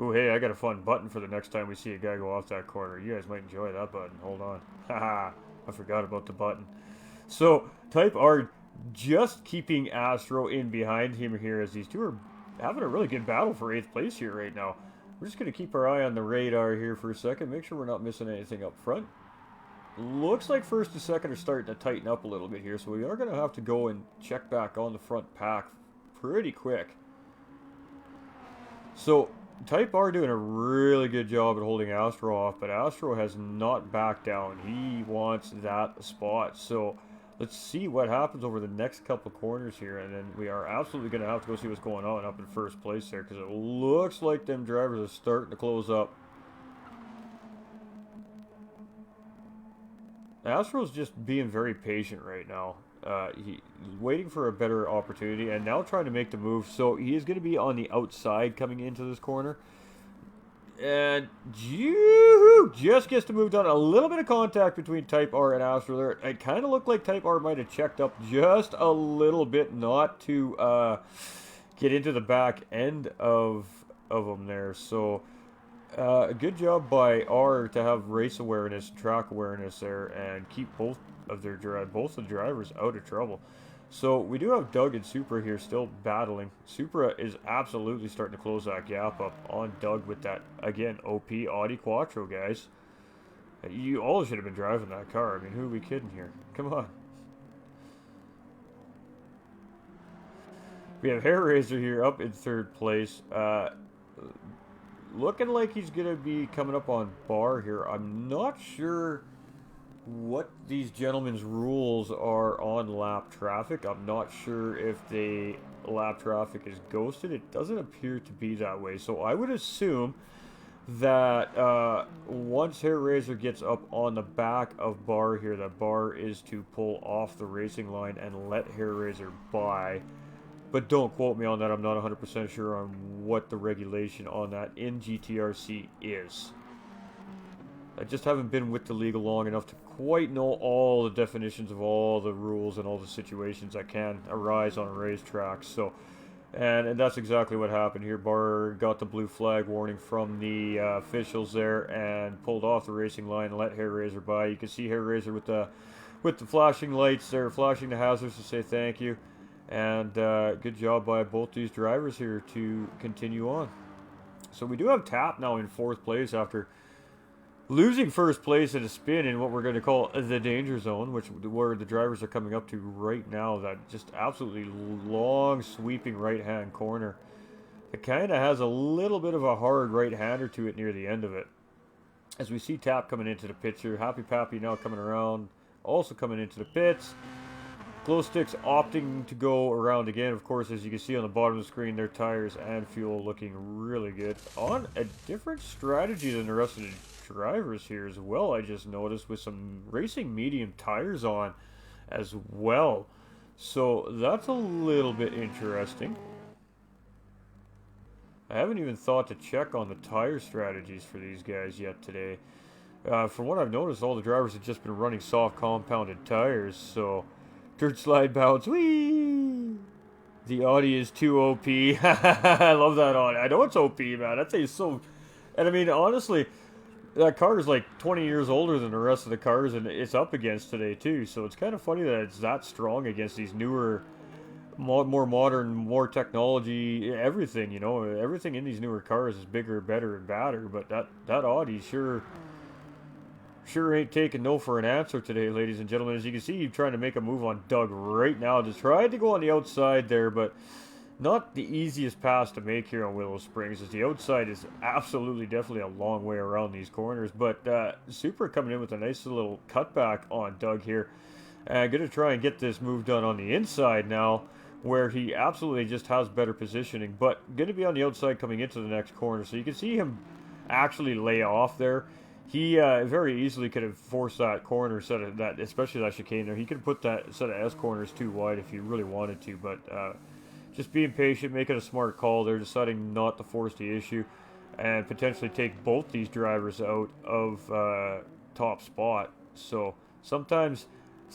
Ooh, hey, I got a fun button for the next time we see a guy go off that corner. You guys might enjoy that button. Hold on. Haha, I forgot about the button. So, Type R just keeping Astro in behind him here as these two are having a really good battle for 8th place here right now. We're just going to keep our eye on the radar here for a second. Make sure we're not missing anything up front. Looks like first and second are starting to tighten up a little bit here, so we are going to have to go and check back on the front pack pretty quick. So, Type R doing a really good job at holding Astro off, but Astro has not backed down. He wants that spot. So let's see what happens over the next couple corners here, and then we are absolutely going to have to go see what's going on up in first place there, because it looks like them drivers are starting to close up. Astro's just being very patient right now. He's waiting for a better opportunity and now trying to make the move. So he is going to be on the outside coming into this corner. And just gets the move done. A little bit of contact between Type R and Astro there. It kind of looked like Type R might have checked up just a little bit not to get into the back end of him there. So a good job by R to have race awareness, track awareness there, and keep both of the drivers out of trouble. So we do have Doug and Supra here still battling. Supra is absolutely starting to close that gap up on Doug with that, again, OP Audi Quattro, guys. You all should have been driving that car. I mean, who are we kidding here? Come on. We have Hair Razor here up in 3rd place. Looking like he's going to be coming up on Bar here. I'm not sure what these gentlemen's rules are on lap traffic. I'm not sure if the lap traffic is ghosted. It doesn't appear to be that way. So I would assume that once Hair Razor gets up on the back of Bar here, that Bar is to pull off the racing line and let Hair Razor by. But don't quote me on that. I'm not 100% sure on what the regulation on that in GTRC is. I just haven't been with the league long enough to quite know all the definitions of all the rules and all the situations that can arise on a racetrack. So, and that's exactly what happened here. Bar got the blue flag warning from the officials there and pulled off the racing line and let Hair Razor by. You can see Hair Razor with the flashing lights there, flashing the hazards to say thank you. And good job by both these drivers here to continue on. So we do have Tap now in 4th place after losing 1st place at a spin in what we're going to call the danger zone, where the drivers are coming up to right now. That just absolutely long sweeping right-hand corner. It kind of has a little bit of a hard right-hander to it near the end of it. As we see Tap coming into the picture, Happy Pappy now coming around, also coming into the pits. Glow Sticks opting to go around again. Of course, as you can see on the bottom of the screen, their tires and fuel looking really good. On a different strategy than the rest of the drivers here as well, I just noticed, with some racing medium tires on as well. So that's a little bit interesting. I haven't even thought to check on the tire strategies for these guys yet today. From what I've noticed, all the drivers have just been running soft compounded tires, so... Dirt slide bounce, whee! The Audi is too OP. I love that Audi. I know it's OP, man. That thing is so... And I mean, honestly, that car is like 20 years older than the rest of the cars, and it's up against today, too. So it's kind of funny that it's that strong against these newer, more modern, more technology, everything, you know. Everything in these newer cars is bigger, better, and badder. But that Audi sure ain't taking no for an answer today, ladies and gentlemen. As you can see, he's trying to make a move on Doug right now. Just tried to go on the outside there, but not the easiest pass to make here on Willow Springs, as the outside is absolutely, definitely a long way around these corners. But Super coming in with a nice little cutback on Doug here. Going to try and get this move done on the inside now, where he absolutely just has better positioning, but going to be on the outside coming into the next corner. So you can see him actually lay off there. He very easily could have forced that corner set of that, especially that chicane there. He could have put that set of S corners too wide if he really wanted to, but just being patient, making a smart call. They're deciding not to force the issue and potentially take both these drivers out of top spot. So sometimes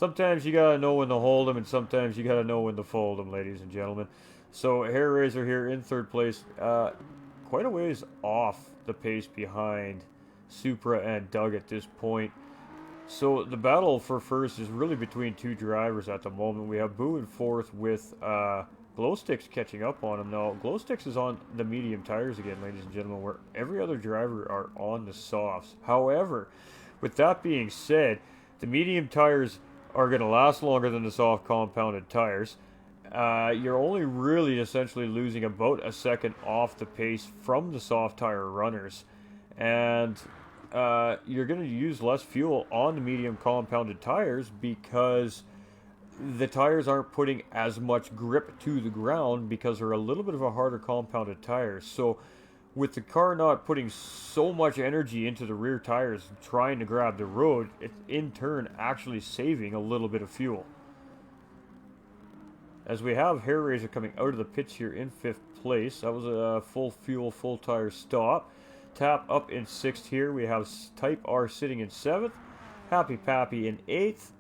you gotta know when to hold them, and sometimes you gotta know when to fold them, ladies and gentlemen. So Hair Razor here in third place, quite a ways off the pace behind Supra and Doug at this point. So the battle for first is really between two drivers at the moment. We have Boo in fourth with Glowsticks catching up on him. Now, Glowsticks is on the medium tires again, ladies and gentlemen, where every other driver are on the softs. However, with that being said, the medium tires are going to last longer than the soft compounded tires. You're only really essentially losing about a second off the pace from the soft tire runners. And you're going to use less fuel on the medium compounded tires because the tires aren't putting as much grip to the ground because they're a little bit of a harder compounded tires. So with the car not putting so much energy into the rear tires trying to grab the road, it's in turn actually saving a little bit of fuel. As we have Hair Razor coming out of the pits here in fifth place. That was a full fuel, full tire stop. Tap up in sixth here. We have Type R sitting in seventh. Happy Pappy in eighth.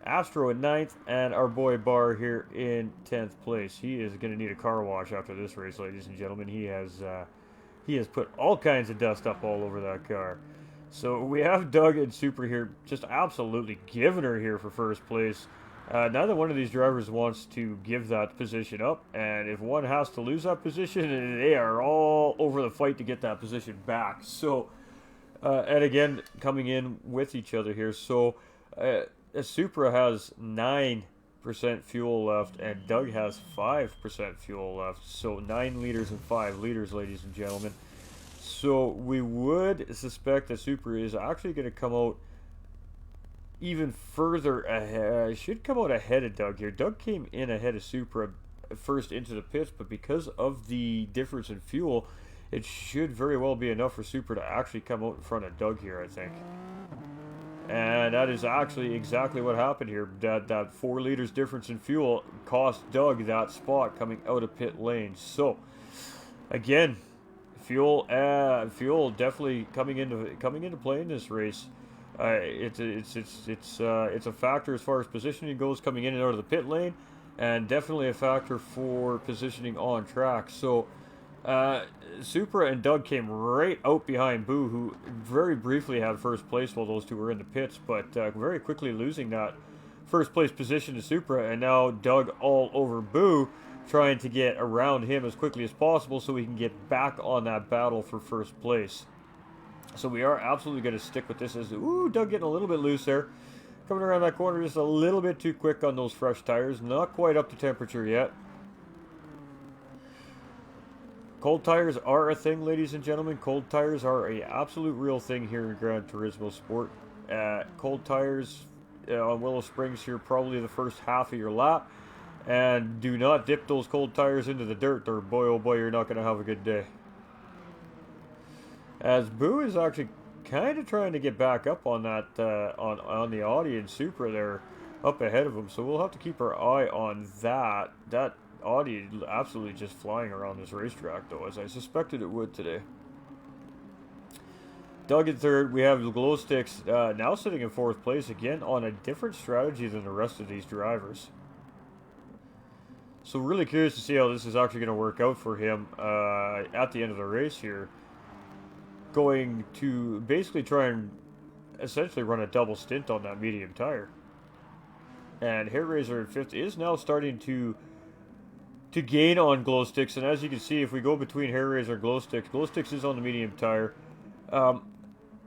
Astro in ninth. And our boy Bar here in 10th place. He is going to need a car wash after this race, ladies and gentlemen. He has put all kinds of dust up all over that car. So we have Doug and Super here just absolutely giving her here for first place. Neither one of these drivers wants to give that position up, and if one has to lose that position, they are all over the fight to get that position back. So, and again, coming in with each other here. So, Supra has 9% fuel left, and Doug has 5% fuel left. So, 9 liters and 5 liters, ladies and gentlemen. So, we would suspect that Supra is actually going to come out even further ahead. Should come out ahead of Doug here. Doug came in ahead of Supra first into the pits, but because of the difference in fuel, it should very well be enough for Supra to actually come out in front of Doug here, I think. And that is actually exactly what happened here. That 4 liters difference in fuel cost Doug that spot coming out of pit lane. So again, fuel definitely coming into play in this race. It's a factor as far as positioning goes coming in and out of the pit lane, and definitely a factor for positioning on track. So Supra and Doug came right out behind Boo, who very briefly had first place while those two were in the pits, but very quickly losing that first place position to Supra, and now Doug all over Boo, trying to get around him as quickly as possible so we can get back on that battle for first place. So we are absolutely going to stick with this. As Doug getting a little bit loose there. Coming around that corner just a little bit too quick on those fresh tires. Not quite up to temperature yet. Cold tires are a thing, ladies and gentlemen. Cold tires are an absolute real thing here in Gran Turismo Sport. Cold tires on Willow Springs here probably the first half of your lap. And do not dip those cold tires into the dirt, or boy oh boy, you're not going to have a good day. As Boo is actually kind of trying to get back up on that on the Audi and Supra there up ahead of him, so we'll have to keep our eye on that. That Audi is absolutely just flying around this racetrack, though, as I suspected it would today. Doug in third. We have the Glowsticks now sitting in fourth place again on a different strategy than the rest of these drivers. So really curious to see how this is actually going to work out for him at the end of the race here. Going to basically try and essentially run a double stint on that medium tire. And Hair Razor in fifth is now starting to gain on Glowsticks, and as you can see, if we go between Hair Razor and Glowsticks is on the medium tire.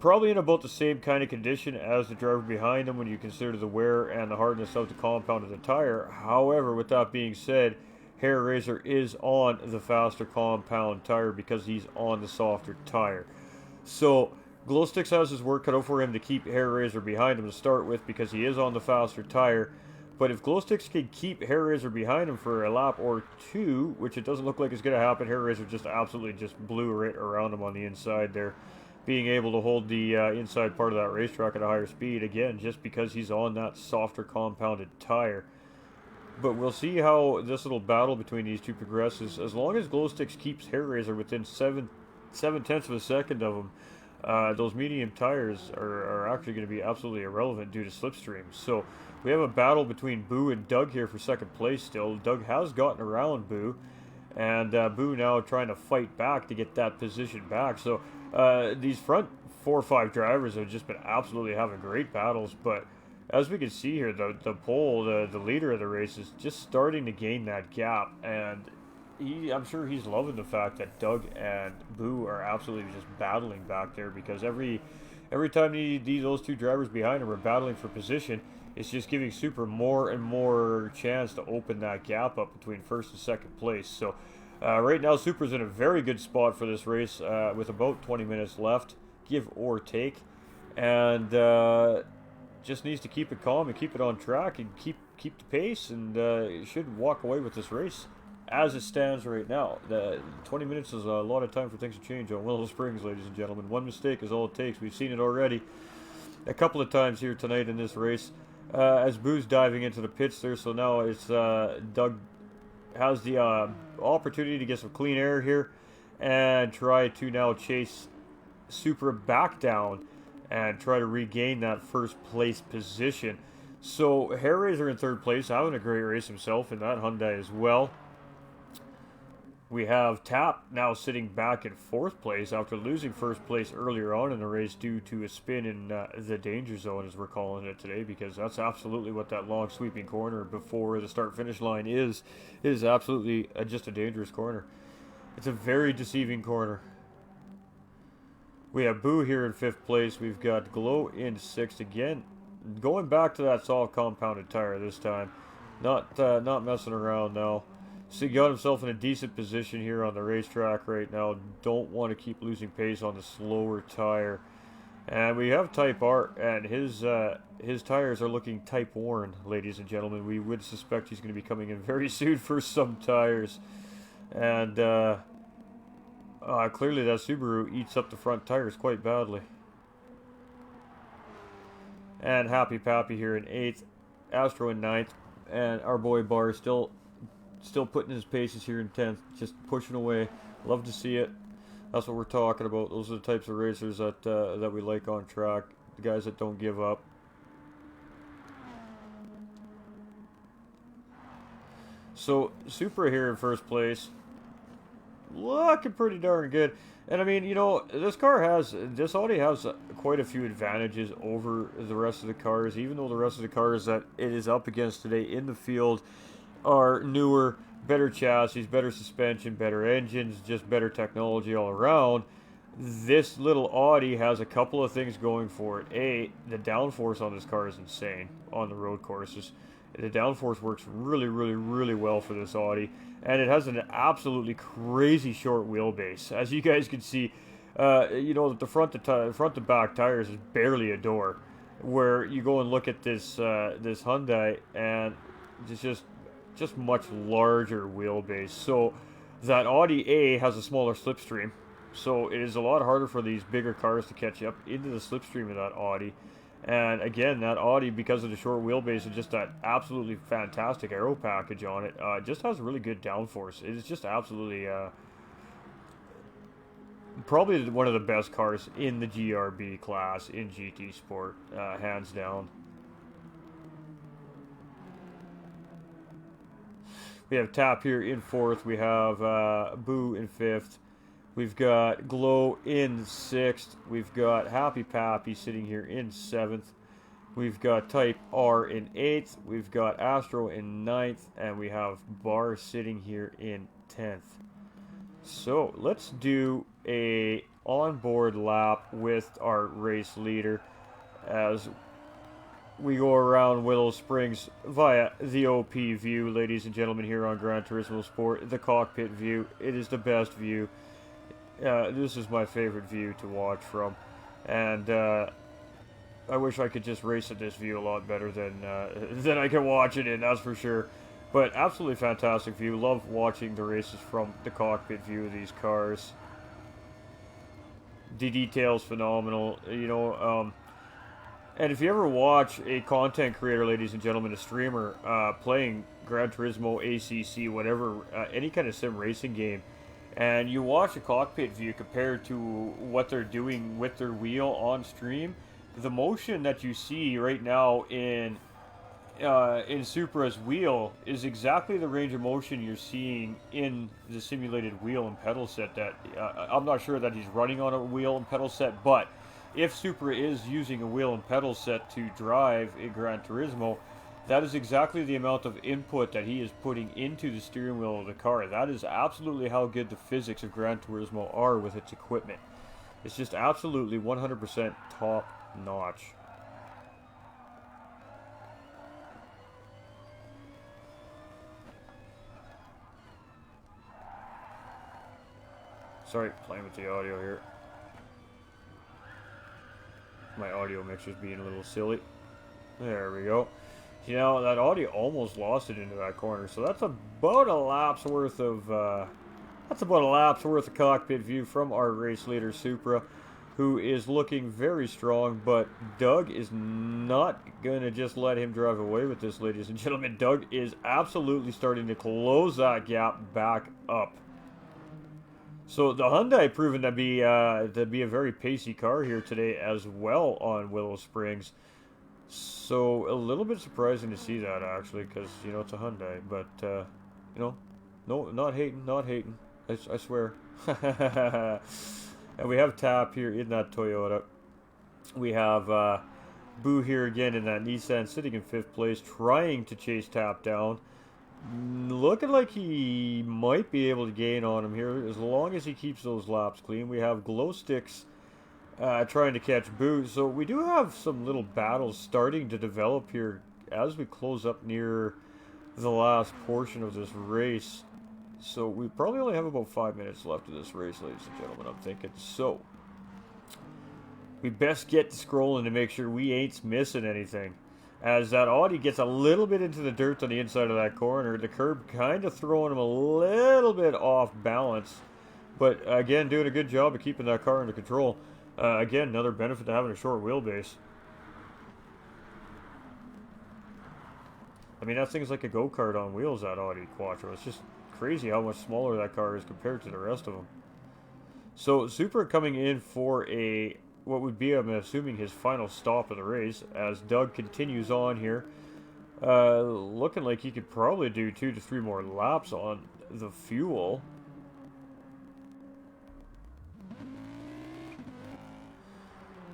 Probably in about the same kind of condition as the driver behind him when you consider the wear and the hardness of the compound of the tire. However, with that being said, Hair Razor is on the faster compound tire because he's on the softer tire. So Glowsticks has his work cut out for him to keep Hair Razor behind him to start with because he is on the faster tire. But if Glowsticks can keep Hair Razor behind him for a lap or two, which it doesn't look like is going to happen, Hair Razor just absolutely just blew right around him on the inside there. being able to hold the inside part of that racetrack at a higher speed, again, just because he's on that softer compounded tire. But we'll see how this little battle between these two progresses. As long as Glowsticks keeps Hair Razor within 7/10 of a second of him, those medium tires are actually going to be absolutely irrelevant due to slipstreams. So we have a battle between Boo and Doug here for second place still. Doug has gotten around Boo, and Boo now trying to fight back to get that position back. So these front 4 or 5 drivers have just been absolutely having great battles, but as we can see here, the pole, the leader of the race is just starting to gain that gap, and I'm sure he's loving the fact that Doug and Boo are absolutely just battling back there, because every time those two drivers behind him are battling for position, it's just giving Super more and more chance to open that gap up between first and second place. So right now, Super's in a very good spot for this race with about 20 minutes left, give or take, and just needs to keep it calm and keep it on track and keep the pace, and should walk away with this race as it stands right now. The 20 minutes is a lot of time for things to change on Willow Springs, ladies and gentlemen. One mistake is all it takes. We've seen it already a couple of times here tonight in this race. As Boo's diving into the pits there, so now it's Doug has the opportunity to get some clean air here and try to now chase Supra back down and try to regain that first place position. So Hair Razor in third place, having a great race himself in that Hyundai as well. We have Tap now sitting back in fourth place after losing first place earlier on in the race due to a spin in the danger zone, as we're calling it today, because that's absolutely what that long sweeping corner before the start-finish line is. It is absolutely just a dangerous corner. It's a very deceiving corner. We have Boo here in fifth place. We've got Glow in sixth again. Going back to that soft compounded tire this time. Not messing around now. So he got himself in a decent position here on the racetrack right now. Don't want to keep losing pace on the slower tire. And we have Type R, and his tires are looking type worn, ladies and gentlemen. We would suspect he's going to be coming in very soon for some tires. And clearly that Subaru eats up the front tires quite badly. And Happy Pappy here in 8th, Astro in 9th, and our boy Bar still putting his paces here in 10th, just pushing away. Love to see it. That's what we're talking about. Those are the types of racers that we like on track. The guys that don't give up. So Supra here in first place, looking pretty darn good. And I mean, you know, this Audi has quite a few advantages over the rest of the cars, even though the rest of the cars that it is up against today in the field are newer, better chassis, better suspension, better engines, just better technology all around. This little Audi has a couple of things going for it. A, the downforce on this car is insane on the road courses. The downforce works really, really, really well for this Audi, and it has an absolutely crazy short wheelbase. As you guys can see, you know, the front to back tires is barely a door. Where you go and look at this this Hyundai, and it's just much larger wheelbase. So that Audi A has a smaller slipstream, so it is a lot harder for these bigger cars to catch up into the slipstream of that Audi. And again, that Audi, because of the short wheelbase and just that absolutely fantastic aero package on it, just has really good downforce. It is just absolutely probably one of the best cars in the GRB class in GT Sport, hands down. We have Tap here in fourth. We have Boo in fifth. We've got Glow in sixth. We've got Happy Pappy sitting here in seventh. We've got Type R in eighth. We've got Astro in ninth. And we have Bar sitting here in 10th. So let's do a onboard lap with our race leader as we go around Willow Springs via the OP view, ladies and gentlemen, here on Gran Turismo Sport. The cockpit view. It is the best view. This is my favorite view to watch from, and I wish I could just race at this view a lot better than I can watch it in, that's for sure. But absolutely fantastic view. Love watching the races from the cockpit view of these cars. The detail's phenomenal. And if you ever watch a content creator, ladies and gentlemen, a streamer playing Gran Turismo, ACC, whatever, any kind of sim racing game, and you watch a cockpit view compared to what they're doing with their wheel on stream, the motion that you see right now in Supra's wheel is exactly the range of motion you're seeing in the simulated wheel and pedal set. That I'm not sure that he's running on a wheel and pedal set, but if Supra is using a wheel and pedal set to drive a Gran Turismo, that is exactly the amount of input that he is putting into the steering wheel of the car. That is absolutely how good the physics of Gran Turismo are with its equipment. It's just absolutely 100% top notch. Sorry, playing with the audio here. My audio mixer's being a little silly. There we go. You know, that audio almost lost it into that corner, so that's about a lap's worth of cockpit view from our race leader Supra, who is looking very strong. But Doug is not gonna just let him drive away with this, ladies and gentlemen. Doug is absolutely starting to close that gap back up. So the Hyundai proven to be a very pacey car here today as well on Willow Springs. So a little bit surprising to see that actually, because you know it's a Hyundai, but no, not hating. I swear. And we have Tap here in that Toyota. We have Boo here again in that Nissan, sitting in 5th place, trying to chase Tap down. Looking like he might be able to gain on him here as long as he keeps those laps clean. We have Glow Sticks trying to catch Boo. So we do have some little battles starting to develop here as we close up near the last portion of this race. So we probably only have about 5 minutes left of this race, ladies and gentlemen, I'm thinking. So we best get to scrolling to make sure we ain't missing anything. As that Audi gets a little bit into the dirt on the inside of that corner. The curb kind of throwing him a little bit off balance. But again, doing a good job of keeping that car under control. Again, another benefit to having a short wheelbase. I mean, that thing's like a go-kart on wheels, that Audi Quattro. It's just crazy how much smaller that car is compared to the rest of them. So, Supra coming in for what would be, I'm assuming, his final stop of the race, as Doug continues on here. Looking like he could probably do 2 to 3 more laps on the fuel.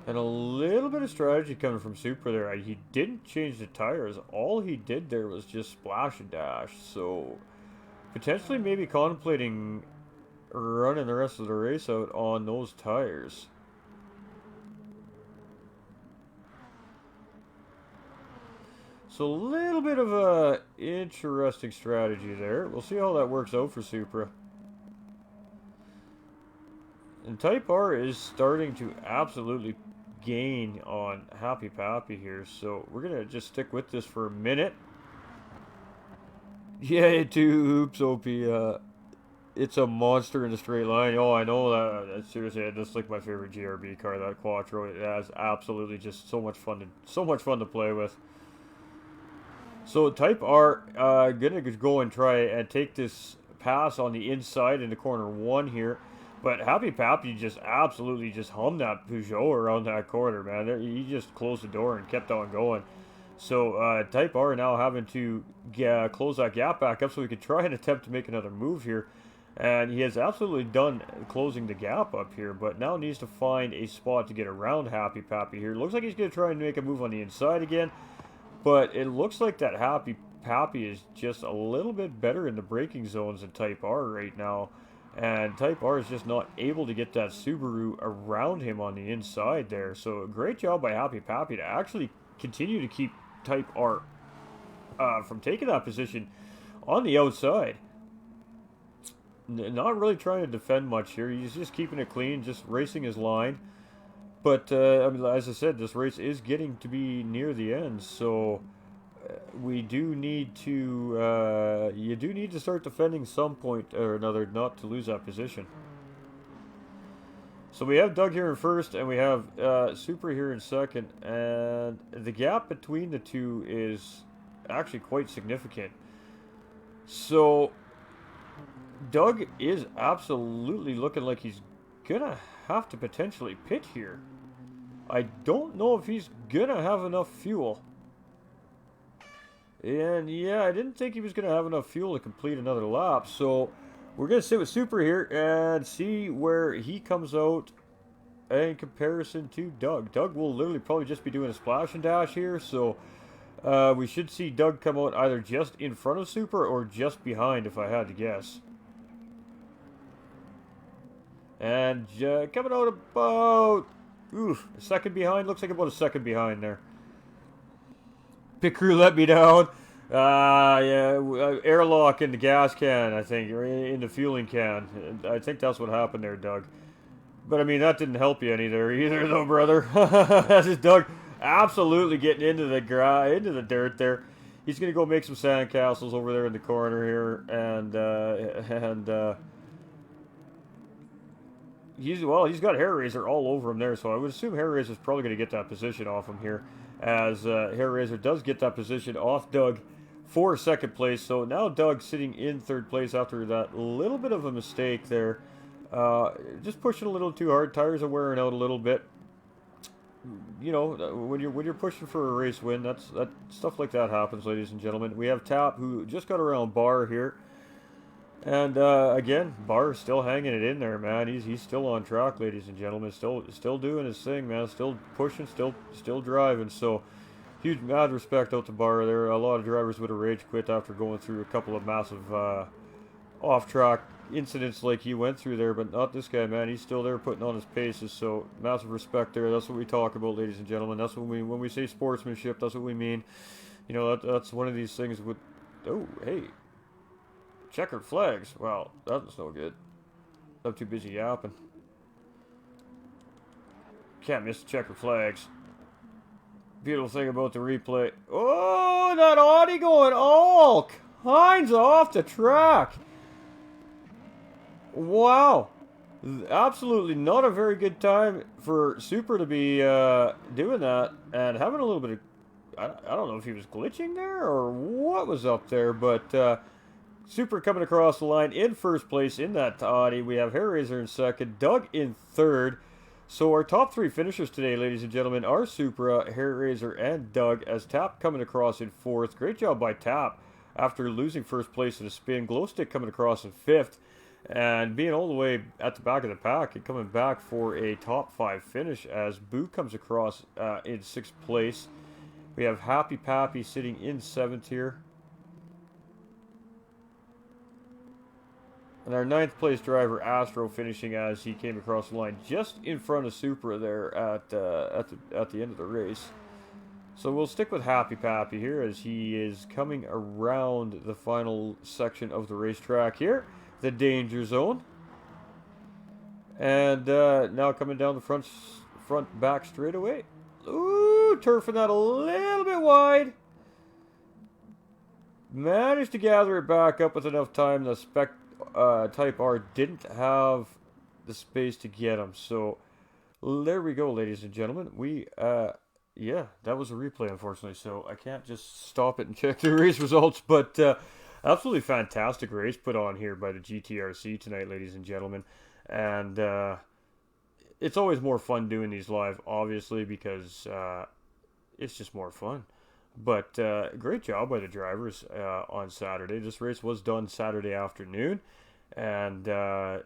And a little bit of strategy coming from Supra there. He didn't change the tires. All he did there was just splash and dash. So, potentially maybe contemplating running the rest of the race out on those tires. So a little bit of a interesting strategy there. We'll see how that works out for Supra. And Type R is starting to absolutely gain on Happy Pappy here. So we're going to just stick with this for a minute. Yeah, oops, OP. It's a monster in a straight line. Oh, I know that. Seriously, that's like my favorite GRB car, that Quattro. It has absolutely just so much fun to play with. So Type R gonna go and try and take this pass on the inside into corner 1 here. But Happy Pappy just absolutely just hummed that Peugeot around that corner, man. He just closed the door and kept on going. So Type R now having to close that gap back up so he could try and attempt to make another move here. And he has absolutely done closing the gap up here, but now needs to find a spot to get around Happy Pappy here. Looks like he's going to try and make a move on the inside again. But it looks like that Happy Pappy is just a little bit better in the braking zones than Type R right now. And Type R is just not able to get that Subaru around him on the inside there. So great job by Happy Pappy to actually continue to keep Type R from taking that position on the outside. Not really trying to defend much here. He's just keeping it clean, just racing his line. But, I mean, as I said, this race is getting to be near the end, so we do need to, you do need to start defending some point or another not to lose that position. So we have Doug here in first, and we have Super here in second, and the gap between the two is actually quite significant. So Doug is absolutely looking like he's gonna have to potentially pit here. I don't know if he's gonna have enough fuel. And yeah, I didn't think he was gonna have enough fuel to complete another lap. So we're gonna sit with Super here and see where he comes out in comparison to Doug. Doug will literally probably just be doing a splash and dash here, so we should see Doug come out either just in front of Super or just behind, if I had to guess. And coming out about, a second behind. Looks like about a second behind there. Pit crew let me down. Yeah, airlock in the gas can, I think, or in the fueling can. I think that's what happened there, Doug. But I mean, that didn't help you any there either, though, brother. That's just Doug absolutely getting into the dirt there. He's gonna go make some sandcastles over there in the corner here, and he's got Hair Razor all over him there, so I would assume Hair Razor's probably gonna get that position off him here, as Hair Razor does get that position off Doug for second place. So now Doug sitting in third place after that little bit of a mistake there. Just pushing a little too hard. Tires are wearing out a little bit. You know, when you're pushing for a race win, that stuff like that happens, ladies and gentlemen. We have Tap, who just got around Bar here, and again, Bar is still hanging it in there, man. He's still on track, ladies and gentlemen. Still doing his thing, man. Still pushing, still driving. So huge mad respect out to Bar there. A lot of drivers would have rage quit after going through a couple of massive off-track incidents like he went through there, but not this guy, man. He's still there putting on his paces, so massive respect there. That's what we talk about, ladies and gentlemen. That's when we say sportsmanship, that's what we mean. You know, that's one of these things with, oh, hey, checkered flags. Wow, that's no good. I'm too busy yapping. Can't miss the checkered flags. Beautiful thing about the replay. Oh, that Audi going all kinds off the track. Wow, absolutely not a very good time for Super to be doing that and having a little bit of, I don't know if he was glitching there or what was up there, but Super coming across the line in first place in that Audi. We have Hair Razor in second, Doug in third. So our top three finishers today, ladies and gentlemen, are Supra, Hair Razor, and Doug, as Tap coming across in fourth. Great job by Tap after losing first place in a spin. Glowstick coming across in fifth. And being all the way at the back of the pack and coming back for a top five finish as Boo comes across in sixth place. We have Happy Pappy sitting in seventh here. And our ninth place driver, Astro, finishing as he came across the line just in front of Supra there at the end of the race. So we'll stick with Happy Pappy here as he is coming around the final section of the racetrack here. The danger zone, and now coming down the front back straightaway. Ooh, turfing that a little bit wide. Managed to gather it back up with enough time. The Spec Type R didn't have the space to get him. So there we go, ladies and gentlemen. We yeah, that was a replay, unfortunately. So I can't just stop it and check the race results, but. Absolutely fantastic race put on here by the GTRC tonight, ladies and gentlemen. And it's always more fun doing these live, obviously, because it's just more fun. But great job by the drivers on Saturday. This race was done Saturday afternoon. And the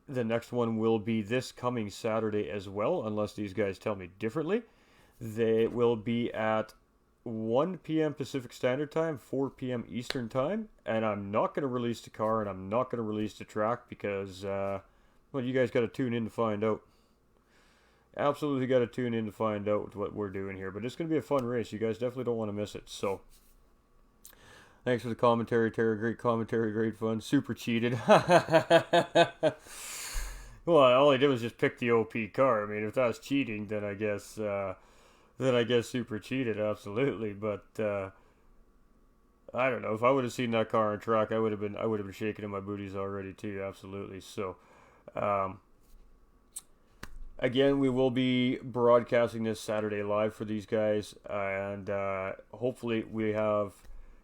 next one will be this coming Saturday as well, unless these guys tell me differently. They will be at 1 p.m. Pacific Standard Time, 4 p.m. Eastern Time, and I'm not going to release the car and I'm not going to release the track because, well, you guys got to tune in to find out. Absolutely got to tune in to find out what we're doing here, but it's going to be a fun race. You guys definitely don't want to miss it, so. Thanks for the commentary, Tara. Great commentary, great fun. Super cheated. Well, all he did was just pick the OP car. I mean, if that's cheating, then I guess... Super cheated, absolutely. But I don't know. If I would have seen that car on track, I would have been shaking in my booties already too, absolutely. So again, we will be broadcasting this Saturday live for these guys, and hopefully we have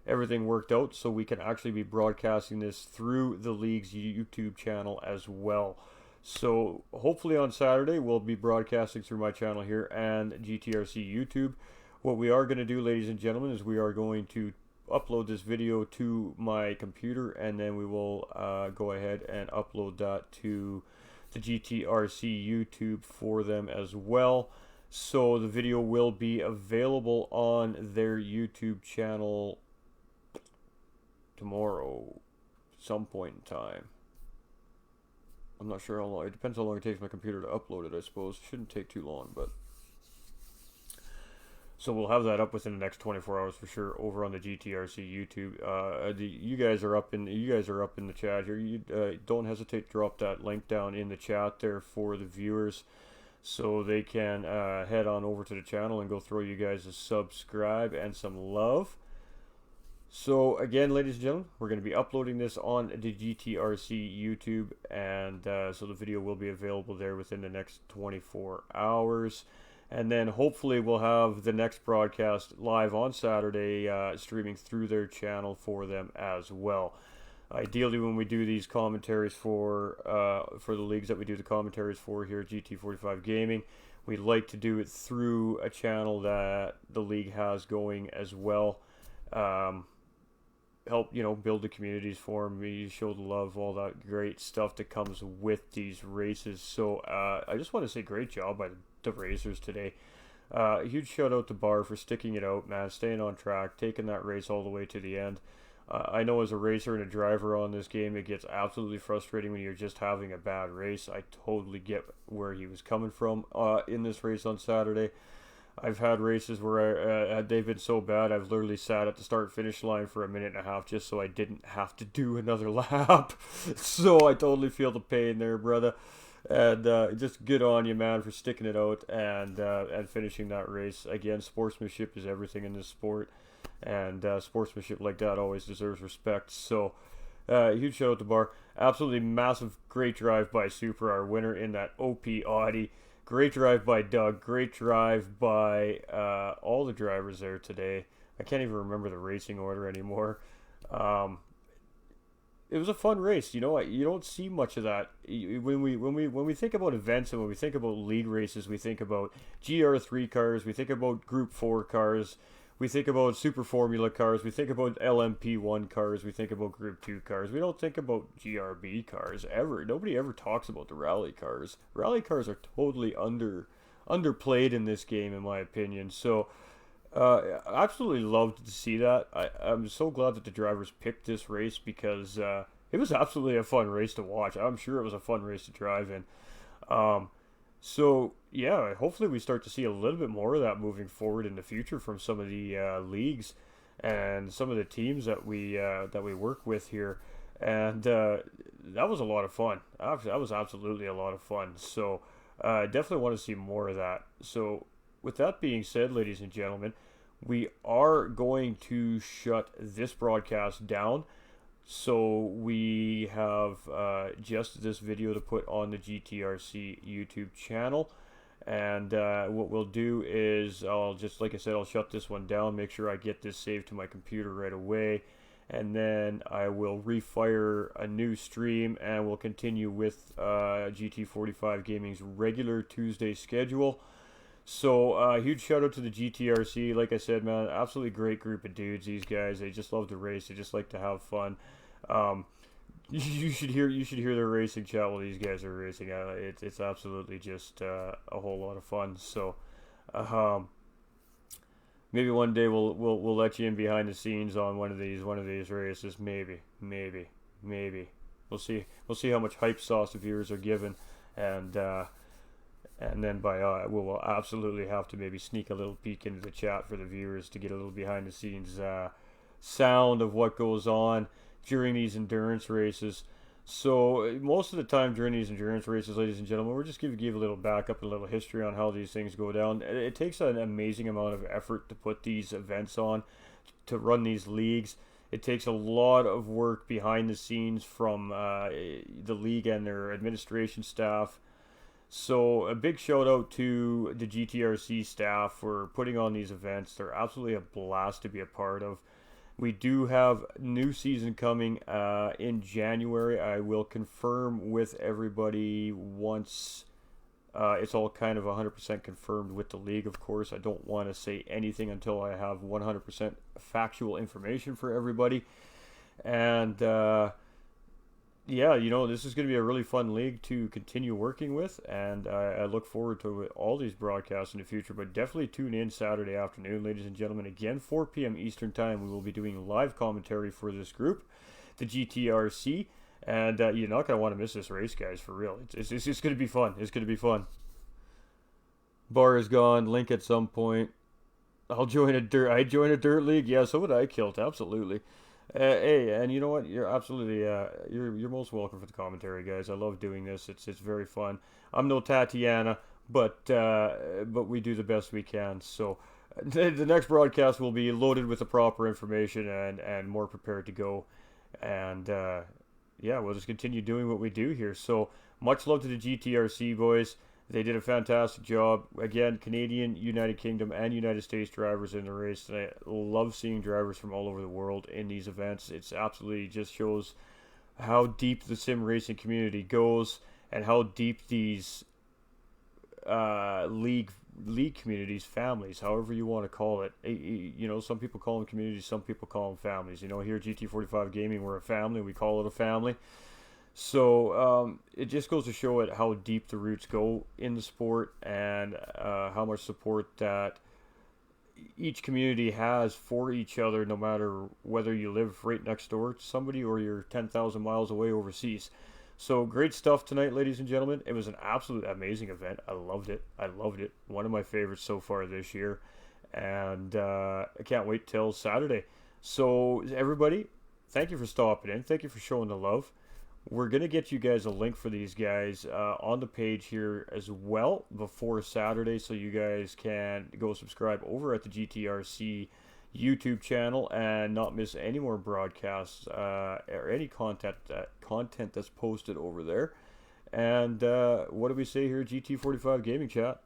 everything worked out so we can actually be broadcasting this through the league's YouTube channel as well. So hopefully on Saturday we'll be broadcasting through my channel here and GTRC YouTube. What we are going to do, ladies and gentlemen, is we are going to upload this video to my computer, and then we will go ahead and upload that to the GTRC YouTube for them as well. So the video will be available on their YouTube channel tomorrow, some point in time. I'm not sure how long. It depends how long it takes my computer to upload it, I suppose. Shouldn't take too long, but so we'll have that up within the next 24 hours for sure over on the GTRC YouTube. You guys are up in the chat here. You don't hesitate to drop that link down in the chat there for the viewers, so they can head on over to the channel and go throw you guys a subscribe and some love. So again, ladies and gentlemen, we're going to be uploading this on the GTRC YouTube, and so the video will be available there within the next 24 hours. And then hopefully we'll have the next broadcast live on Saturday, streaming through their channel for them as well. Ideally, when we do these commentaries for the leagues that we do the commentaries for here at GT45 Gaming, we like to do it through a channel that the league has going as well. Help, build the communities for me, show the love, all that great stuff that comes with these races. So I just want to say great job by the racers today. Huge shout out to Barr for sticking it out, man, staying on track, taking that race all the way to the end. I know as a racer and a driver on this game, it gets absolutely frustrating when you're just having a bad race. I totally get where he was coming from in this race on Saturday. I've had races where they've been so bad, I've literally sat at the start-finish line for a minute and a half just so I didn't have to do another lap. So I totally feel the pain there, brother. And just good on you, man, for sticking it out and finishing that race. Again, sportsmanship is everything in this sport, and sportsmanship like that always deserves respect. So huge shout out to Bar. Absolutely massive, great drive by Super, our winner in that OP Audi. Great drive by Doug. Great drive by all the drivers there today. I can't even remember the racing order anymore. It was a fun race. You don't see much of that when we think about events and when we think about league races. We think about GR3 cars. We think about Group 4 cars. We think about Super Formula cars. We think about LMP1 cars. We think about Group 2 cars. We don't think about GRB cars ever. Nobody ever talks about the rally cars. Rally cars are totally underplayed in this game, in my opinion. So absolutely loved to see that. I'm so glad that the drivers picked this race because it was absolutely a fun race to watch. I'm sure it was a fun race to drive in. So yeah, hopefully we start to see a little bit more of that moving forward in the future from some of the leagues and some of the teams that we work with here. And that was a lot of fun. That was absolutely a lot of fun. So definitely want to see more of that. So with that being said, ladies and gentlemen, we are going to shut this broadcast down. So we have just this video to put on the GTRC YouTube channel. And what we'll do is like I said, I'll shut this one down, make sure I get this saved to my computer right away. And then I will refire a new stream and we'll continue with GT45 Gaming's regular Tuesday schedule. So huge shout out to the GTRC. Like I said, man, absolutely great group of dudes. These guys, they just love to race. They just like to have fun. You should hear their racing chat while these guys are racing. It's absolutely just a whole lot of fun. So maybe one day we'll let you in behind the scenes on one of these races. Maybe. We'll see how much hype sauce the viewers are given, and then we'll absolutely have to maybe sneak a little peek into the chat for the viewers to get a little behind the scenes sound of what goes on during these endurance races. So most of the time during these endurance races, ladies and gentlemen, we're just going to give a little backup, a little history on how these things go down. It takes an amazing amount of effort to put these events on, to run these leagues. It takes a lot of work behind the scenes from the league and their administration staff So a big shout out to the GTRC staff for putting on these events. They're absolutely a blast to be a part of. We do have new season coming in January. I will confirm with everybody once it's all kind of 100% confirmed with the league, of course. I don't want to say anything until I have 100% factual information for everybody. And yeah, this is going to be a really fun league to continue working with, and I look forward to all these broadcasts in the future. But definitely tune in Saturday afternoon, ladies and gentlemen. Again, 4 p.m. Eastern Time, we will be doing live commentary for this group, the GTRC, and you're not going to want to miss this race, guys, for real. It's going to be fun. It's going to be fun. Bar is gone. Link at some point. I join a dirt league. Yeah, so would I, Kilt. Absolutely. Hey, and you know what? You're absolutely you're most welcome for the commentary, guys. I love doing this. It's very fun. I'm no Tatiana, but we do the best we can. So the next broadcast will be loaded with the proper information and more prepared to go. And yeah, we'll just continue doing what we do here. So much love to the GTRC boys. They did a fantastic job. Again, Canadian, United Kingdom, and United States drivers in the race. And I love seeing drivers from all over the world in these events. It's absolutely just shows how deep the sim racing community goes and how deep these league communities, families, however you want to call it. Some people call them communities, some people call them families. Here at GT45 Gaming, we're a family. We call it a family. So it just goes to show it how deep the roots go in the sport and how much support that each community has for each other, no matter whether you live right next door to somebody or you're 10,000 miles away overseas. So great stuff tonight, ladies and gentlemen. It was an absolute amazing event. I loved it. One of my favorites so far this year. And I can't wait till Saturday. So everybody, thank you for stopping in. Thank you for showing the love. We're going to get you guys a link for these guys on the page here as well before Saturday, so you guys can go subscribe over at the GTRC YouTube channel and not miss any more broadcasts or any content that's posted over there. And what do we say here at GT45 Gaming Chat?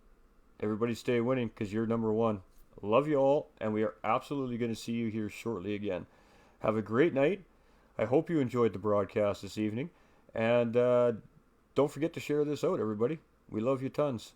Everybody stay winning because you're number one. Love you all, and we are absolutely going to see you here shortly again. Have a great night. I hope you enjoyed the broadcast this evening. And don't forget to share this out, everybody. We love you tons.